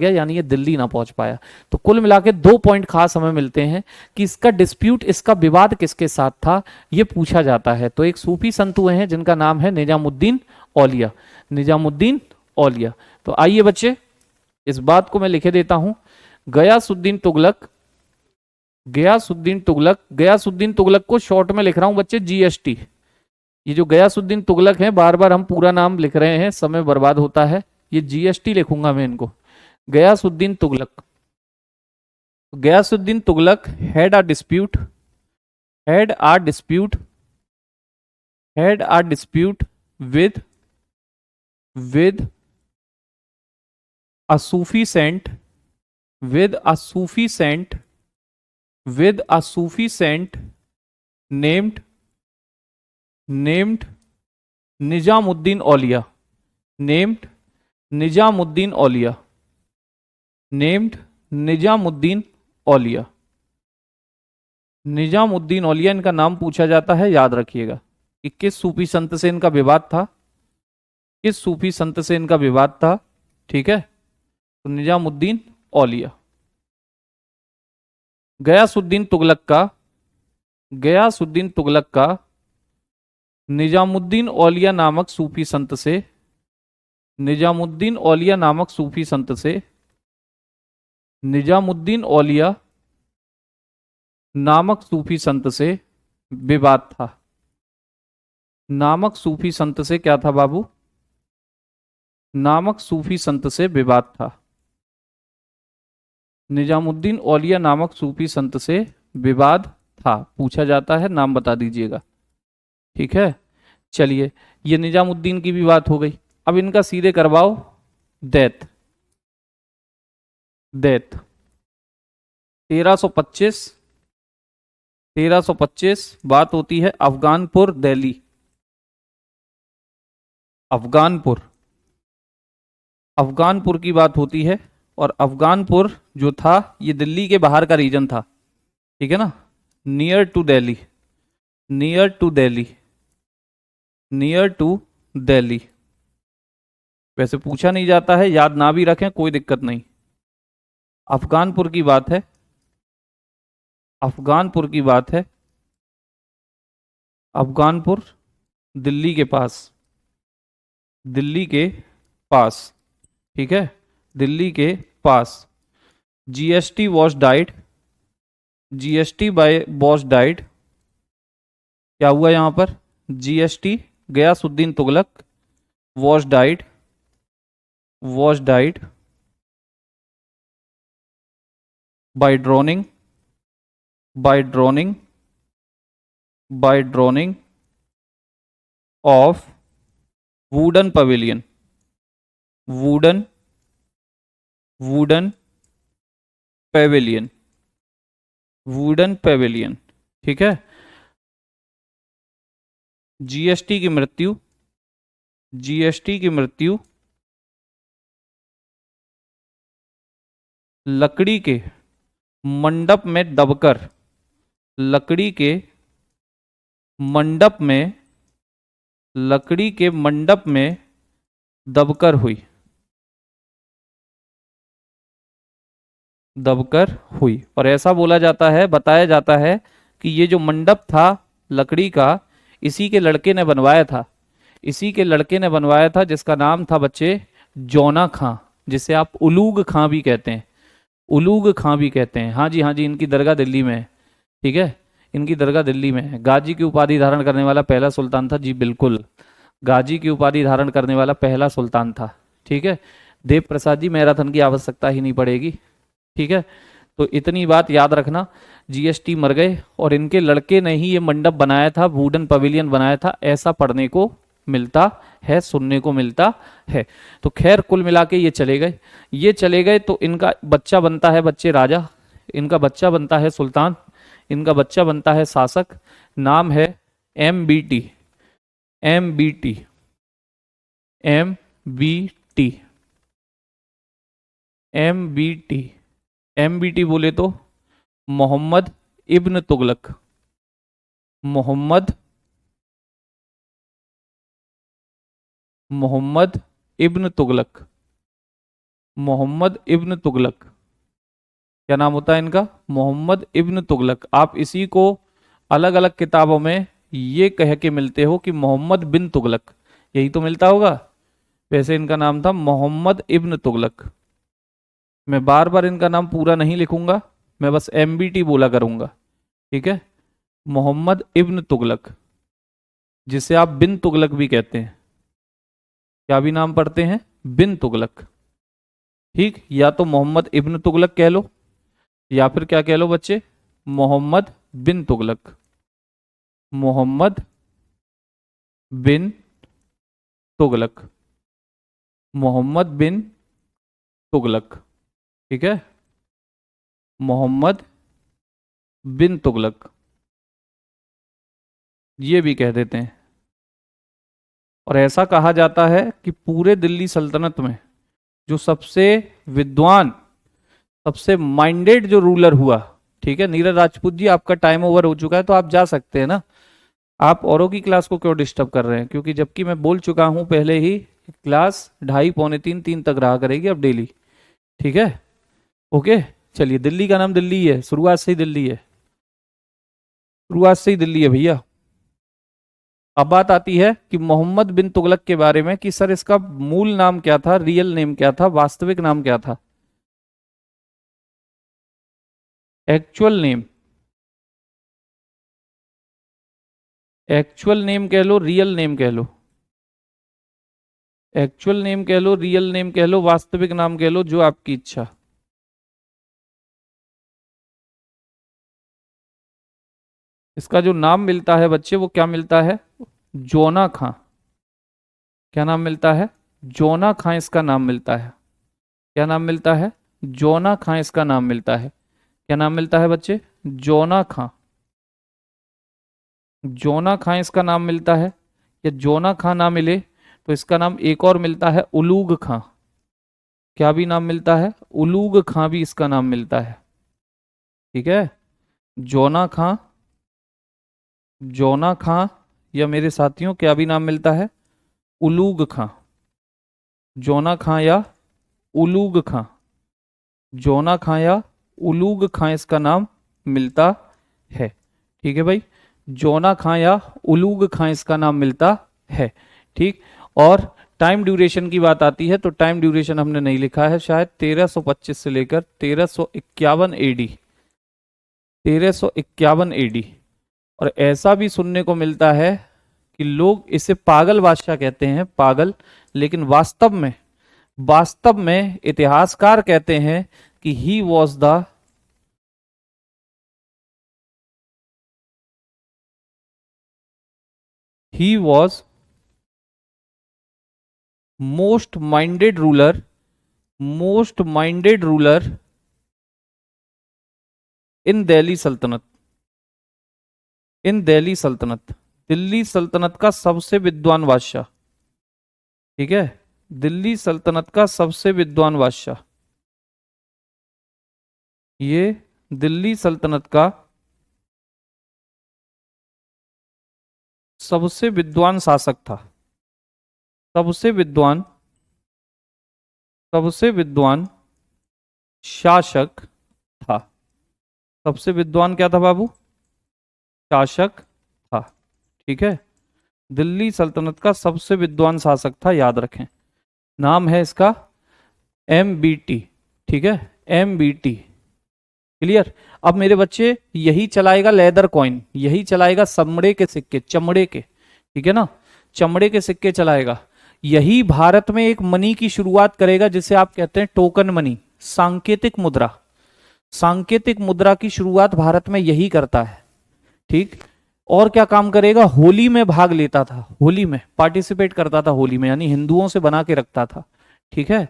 यानी ये दिल्ली ना पहुंच पाया। तो कुल मिला के 2 पॉइंट खास हमें मिलते हैं कि इसका डिस्प्यूट, इसका विवाद किसके साथ था, ये पूछा जाता है। तो एक सूफी संत हुए हैं जिनका नाम है निजामुद्दीन औलिया। तो आइए बच्चे, इस बात को मैं लिखे देता हूं। गयासुद्दीन तुगलक को शॉर्ट में लिख रहा हूं बच्चे, GST। ये जो गयासुद्दीन तुगलक है, बार बार हम पूरा नाम लिख रहे हैं, समय बर्बाद होता है। ये जीएसटी लिखूंगा मैं इनको, Ghiyasuddin Tughlaq. Ghiyasuddin Tughlaq had a dispute, had a dispute, had a dispute with with a Sufi saint, with a Sufi saint, with a Sufi saint named named Nijamuddin Aulia, named Nijamuddin Aulia, named Nijamuddin Aulia। Nizamuddin Auliya इनका नाम पूछा जाता है, याद रखिएगा कि किस सूफी संत से इनका विवाद था, किस सूफी संत से इनका विवाद था। ठीक है, तो निजामुद्दीन औलिया। गयासुद्दीन तुगलक का, गयासुद्दीन तुगलक का निजामुद्दीन औलिया नामक सूफी संत से, निजामुद्दीन औलिया नामक सूफी संत से, निजामुद्दीन औलिया नामक सूफी संत से विवाद था। नामक सूफी संत से क्या था बाबू? नामक सूफी संत से विवाद था। निजामुद्दीन औलिया नामक सूफी संत से विवाद था, पूछा जाता है, नाम बता दीजिएगा। ठीक है, चलिए, ये निजामुद्दीन की भी बात हो गई। अब इनका सीधे करवाओ दैत, दैत 1325, 1325 बात होती है अफगानपुर दिल्ली, अफगानपुर, अफगानपुर की बात होती है। और अफगानपुर जो था ये दिल्ली के बाहर का रीजन था, ठीक है ना, near to Delhi, near to Delhi, near to Delhi. वैसे पूछा नहीं जाता है, याद ना भी रखें कोई दिक्कत नहीं। अफगानपुर की बात है, अफगानपुर की बात है, अफगानपुर दिल्ली के पास, दिल्ली के पास, ठीक है, दिल्ली के पास। GST was died, GST by was died, क्या हुआ यहां पर? GST Ghiyasuddin Tughlaq was died, was died by drowning, by drowning, by drowning of wooden pavilion, wooden, wooden pavilion, wooden pavilion. ठीक है, जीएसटी की मृत्यु, जीएसटी की मृत्यु लकड़ी के मंडप में दबकर, लकड़ी के मंडप में, लकड़ी के मंडप में दबकर हुई, दबकर हुई। और ऐसा बोला जाता है, बताया जाता है कि ये जो मंडप था लकड़ी का, इसी के लड़के ने बनवाया था, इसी के लड़के ने बनवाया था, जिसका नाम था बच्चे जौना खां, जिसे आप उलूग खां भी कहते हैं, उलूग खां भी कहते हैं। हाँ जी, हाँ जी, इनकी दरगाह दिल्ली में है। ठीक है, इनकी दरगाह दिल्ली में है। गाजी की उपाधि धारण करने वाला पहला सुल्तान था, जी बिल्कुल, गाजी की उपाधि धारण करने वाला पहला सुल्तान था। ठीक है, देव प्रसाद जी, मैराथन की आवश्यकता ही नहीं पड़ेगी। ठीक है, तो इतनी बात याद रखना, जीएसटी मर गए और इनके लड़के ने ही ये मंडप बनाया था, वुडन पवेलियन बनाया था, ऐसा पढ़ने को मिलता है, सुनने को मिलता है। तो खैर कुल मिला के ये चले गए, ये चले गए तो इनका बच्चा बनता है बच्चे राजा, इनका बच्चा बनता है सुल्तान, इनका बच्चा बनता है शासक, नाम है MBT, MBT, MBT, MBT, MBT बोले तो मोहम्मद इब्न तुगलक, मोहम्मद, मोहम्मद इब्न तुगलक, मोहम्मद इब्न तुगलक, क्या नाम होता है इनका? मोहम्मद इब्न तुगलक। आप इसी को अलग अलग किताबों में ये कह के मिलते हो कि मोहम्मद बिन तुगलक, यही तो मिलता होगा। वैसे इनका नाम था मोहम्मद इब्न तुगलक। मैं बार बार इनका नाम पूरा नहीं लिखूंगा, मैं बस MBT बोला करूंगा। ठीक है, मोहम्मद इब्न तुगलक। जिसे आप बिन तुगलक भी कहते हैं। क्या भी नाम पढ़ते हैं? बिन तुगलक। ठीक, या तो मोहम्मद इब्न तुगलक कह लो, या फिर क्या कह लो बच्चे, मोहम्मद बिन तुगलक। मोहम्मद बिन तुगलक। मोहम्मद बिन तुगलक। ठीक है, मोहम्मद बिन तुगलक, ये भी कह देते हैं। और ऐसा कहा जाता है कि पूरे दिल्ली सल्तनत में जो सबसे विद्वान, सबसे माइंडेड जो रूलर हुआ, ठीक है, नीरज राजपूत जी आपका टाइम ओवर हो चुका है, तो आप जा सकते हैं ना। आप औरों की क्लास को क्यों डिस्टर्ब कर रहे हैं? क्योंकि जबकि मैं बोल चुका हूं पहले ही, क्लास 2:30 पौने 3 तक रहा करेगी अब डेली। ठीक है, ओके। चलिए, दिल्ली का नाम दिल्ली है, शुरुआत से ही दिल्ली है, शुरुआत से ही दिल्ली है भैया। अब बात आती है कि मोहम्मद बिन तुगलक के बारे में कि सर इसका मूल नाम क्या था, रियल नेम क्या था, वास्तविक नाम क्या था, एक्चुअल नेम। एक्चुअल नेम कह लो, रियल नेम कह लो, एक्चुअल नेम कह लो, रियल नेम कह लो, वास्तविक नाम कह लो, जो आपकी इच्छा। इसका जो नाम मिलता है बच्चे, वो क्या मिलता है? जोना खां। क्या नाम मिलता है? जोना खां इसका नाम मिलता है। क्या नाम मिलता है? जोना खां इसका नाम मिलता है। क्या नाम मिलता है बच्चे? जोना खां। जोना खां इसका नाम मिलता है। या जोना खां ना मिले तो इसका नाम एक और मिलता है, उलूग खां। क्या भी नाम मिलता है? उलूग खां भी इसका नाम मिलता है। ठीक है, जोना खां, जोना खां, या मेरे साथियों क्या भी नाम मिलता है? उलूग खां। जोना खां या उलूग खां। जोना खां या उलूग खां इसका नाम मिलता है। ठीक है भाई, जोना खां या उलूग खां इसका नाम मिलता है। ठीक, और टाइम ड्यूरेशन की बात आती है तो टाइम ड्यूरेशन हमने नहीं लिखा है, शायद 1325 से लेकर 1351 एडी। 1351 एडी। और ऐसा भी सुनने को मिलता है कि लोग इसे पागल बादशाह कहते हैं, पागल, लेकिन वास्तव में इतिहासकार कहते हैं कि he was most minded ruler, most minded ruler in Delhi Saltanat. In Delhi सल्तनत, दिल्ली सल्तनत का सबसे विद्वान बादशाह। ठीक है, दिल्ली सल्तनत का सबसे विद्वान बादशाह, ये दिल्ली सल्तनत का सबसे विद्वान शासक था। सबसे विद्वान, सबसे विद्वान शासक था। सबसे विद्वान क्या था बाबू? शासक था। ठीक है, दिल्ली सल्तनत का सबसे विद्वान शासक था, याद रखें। नाम है इसका MBT। ठीक है, MBT। क्लियर? अब मेरे बच्चे, यही चलाएगा लेदर कॉइन, यही चलाएगा चमड़े के सिक्के, चमड़े के, ठीक है ना, चमड़े के सिक्के चलाएगा। यही भारत में एक मनी की शुरुआत करेगा जिसे आप कहते हैं टोकन मनी, सांकेतिक मुद्रा। सांकेतिक मुद्रा की शुरुआत भारत में यही करता है। ठीक, और क्या काम करेगा? होली में भाग लेता था, होली में पार्टिसिपेट करता था, होली में, यानी हिंदुओं से बना के रखता था। ठीक है,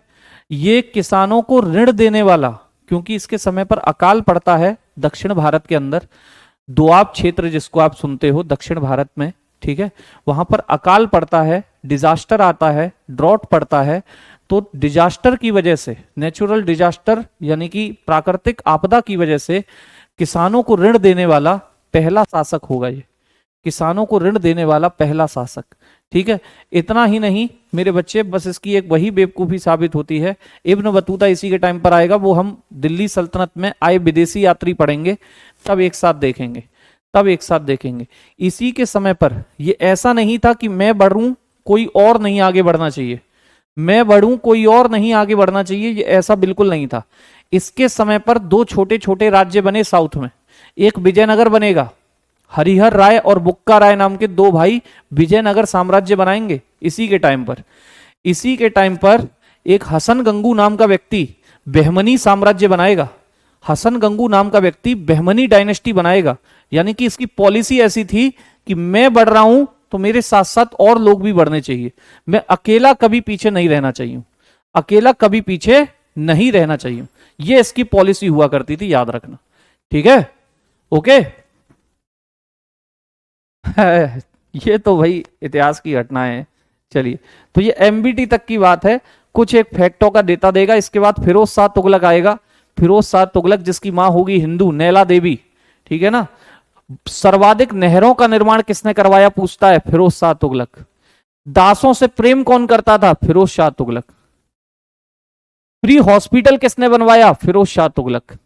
ये किसानों को ऋण देने वाला, क्योंकि इसके समय पर अकाल पड़ता है दक्षिण भारत के अंदर, दोआब क्षेत्र जिसको आप सुनते हो दक्षिण भारत में, ठीक है, वहां पर अकाल पड़ता है, डिजास्टर आता है, ड्रॉट पड़ता है। तो डिजास्टर की वजह से, नेचुरल डिजास्टर यानी कि प्राकृतिक आपदा की वजह से किसानों को ऋण देने वाला पहला शासक होगा ये, किसानों को ऋण देने वाला पहला शासक। ठीक है, इतना ही नहीं मेरे बच्चे, बस इसकी एक वही बेवकूफी साबित होती है, इब्न बतूता इसी के टाइम पर आएगा, वो हम दिल्ली सल्तनत में आए विदेशी यात्री पढ़ेंगे, तब एक साथ देखेंगे, तब एक साथ देखेंगे। इसी के समय पर ये ऐसा नहीं था कि मैं बढ़ूं कोई और नहीं आगे बढ़ना चाहिए, मैं बढ़ूं कोई और नहीं आगे बढ़ना चाहिए, ये ऐसा बिल्कुल नहीं था। इसके समय पर दो छोटे छोटे राज्य बने साउथ में, एक विजयनगर बनेगा, हरिहर राय और बुक्का राय नाम के दो भाई विजयनगर साम्राज्य बनाएंगे इसी के टाइम पर। इसी के टाइम पर एक हसन गंगू नाम का व्यक्ति बहमनी साम्राज्य बनाएगा। हसन गंगू नाम का व्यक्ति बहमनी डायनेस्टी बनाएगा। यानी कि इसकी पॉलिसी ऐसी थी कि मैं बढ़ रहा हूं तो मेरे साथ साथ और लोग भी बढ़ने चाहिए, मैं अकेला कभी पीछे नहीं रहना चाहिए, अकेला कभी पीछे नहीं रहना चाहिए। यह इसकी पॉलिसी हुआ करती थी, याद रखना। ठीक है, ओके। ये तो भाई इतिहास की घटना है। चलिए, तो ये एमबीटी तक की बात है। कुछ एक फैक्टों का डेटा देगा, इसके बाद फिरोज शाह तुगलक आएगा। फिरोज शाह तुगलक जिसकी मां होगी हिंदू नैला देवी, ठीक है ना। सर्वाधिक नहरों का निर्माण किसने करवाया पूछता है, फिरोज शाह तुगलक। दासों से प्रेम कौन करता था, फिरोज शाह तुगलक। फ्री हॉस्पिटल किसने बनवाया, फिरोज शाह तुगलक।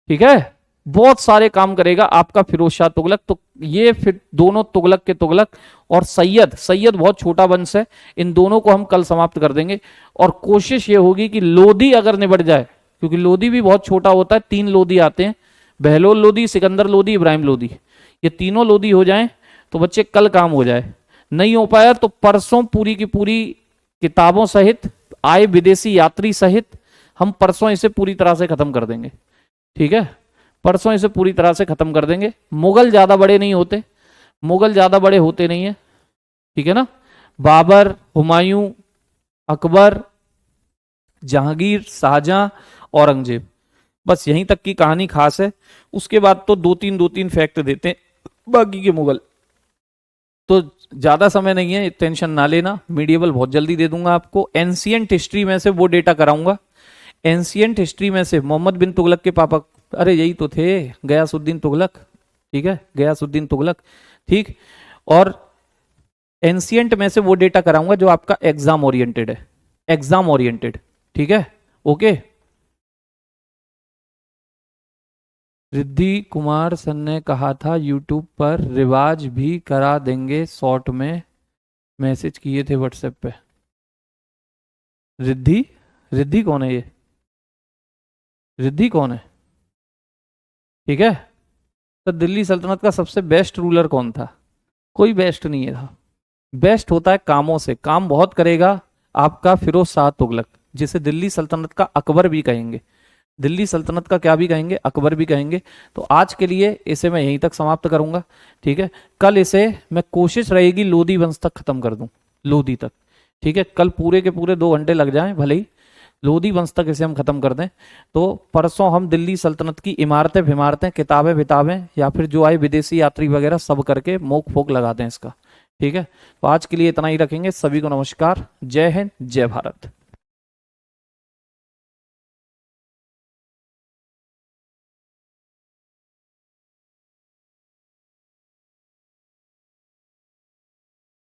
ठीक है, बहुत सारे काम करेगा आपका फिरोज शाह तुगलक। तो ये फिर दोनों तुगलक के तुगलक और सैयद, सैयद बहुत छोटा वंश है, इन दोनों को हम कल समाप्त कर देंगे। और कोशिश ये होगी कि लोधी अगर निबट जाए, क्योंकि लोधी भी बहुत छोटा होता है, 3 लोधी आते हैं, बहलोल लोधी, सिकंदर लोधी, इब्राहिम लोधी, ये तीनों लोधी हो जाएं तो बच्चे कल काम हो जाए। नहीं हो पाया तो परसों पूरी की पूरी किताबों सहित, आए विदेशी यात्री सहित, हम परसों इसे पूरी तरह से खत्म कर देंगे। ठीक है, परसों इसे पूरी तरह से खत्म कर देंगे। मुगल ज्यादा बड़े नहीं होते, मुगल ज्यादा बड़े होते नहीं है, ठीक है ना। बाबर, हुमायूं, अकबर, जहांगीर, शाहजहां, औरंगजेब, बस यहीं तक की कहानी खास है। उसके बाद तो दो तीन फैक्ट देते हैं बाकी के मुगल। तो ज्यादा समय नहीं है, टेंशन ना लेना, मीडिएवल बहुत जल्दी दे दूंगा आपको। एंशियंट हिस्ट्री में से वो डेटा कराऊंगा। एंशियंट हिस्ट्री में से मोहम्मद बिन तुगलक के पापा, अरे यही तो थे, गयासुद्दीन तुगलक। ठीक है, गयासुद्दीन तुगलक, ठीक। और एंशियंट में से वो डेटा कराऊंगा जो आपका एग्जाम ओरिएंटेड है, एग्जाम ओरिएंटेड। ठीक है, ओके। रिद्धि कुमार सर ने कहा था यूट्यूब पर रिवाज भी करा देंगे, शॉर्ट में मैसेज किए थे व्हाट्सएप पे। रिद्धि, रिद्धि कौन है ये, रिद्धि कौन है? ठीक है, तो दिल्ली सल्तनत का सबसे बेस्ट रूलर कौन था? कोई बेस्ट नहीं है था। बेस्ट होता है कामों से, काम बहुत करेगा आपका फिरोज शाह तुगलक, जिसे दिल्ली सल्तनत का अकबर भी कहेंगे। दिल्ली सल्तनत का क्या भी कहेंगे, अकबर भी कहेंगे। तो आज के लिए इसे मैं यहीं तक समाप्त करूंगा। ठीक है, कल इसे मैं कोशिश रहेगी लोधी वंश तक खत्म कर दूं, लोधी तक। ठीक है, कल पूरे के पूरे 2 घंटे लग जाएं, भले ही लोधी वंश तक इसे हम खत्म कर दें। तो परसों हम दिल्ली सल्तनत की इमारतें विमारतें, किताबें विताबें, या फिर जो आए विदेशी यात्री वगैरह सब करके मोक फोक लगा दें इसका। ठीक है, तो आज के लिए इतना ही रखेंगे। सभी को नमस्कार, जय हिंद, जय भारत।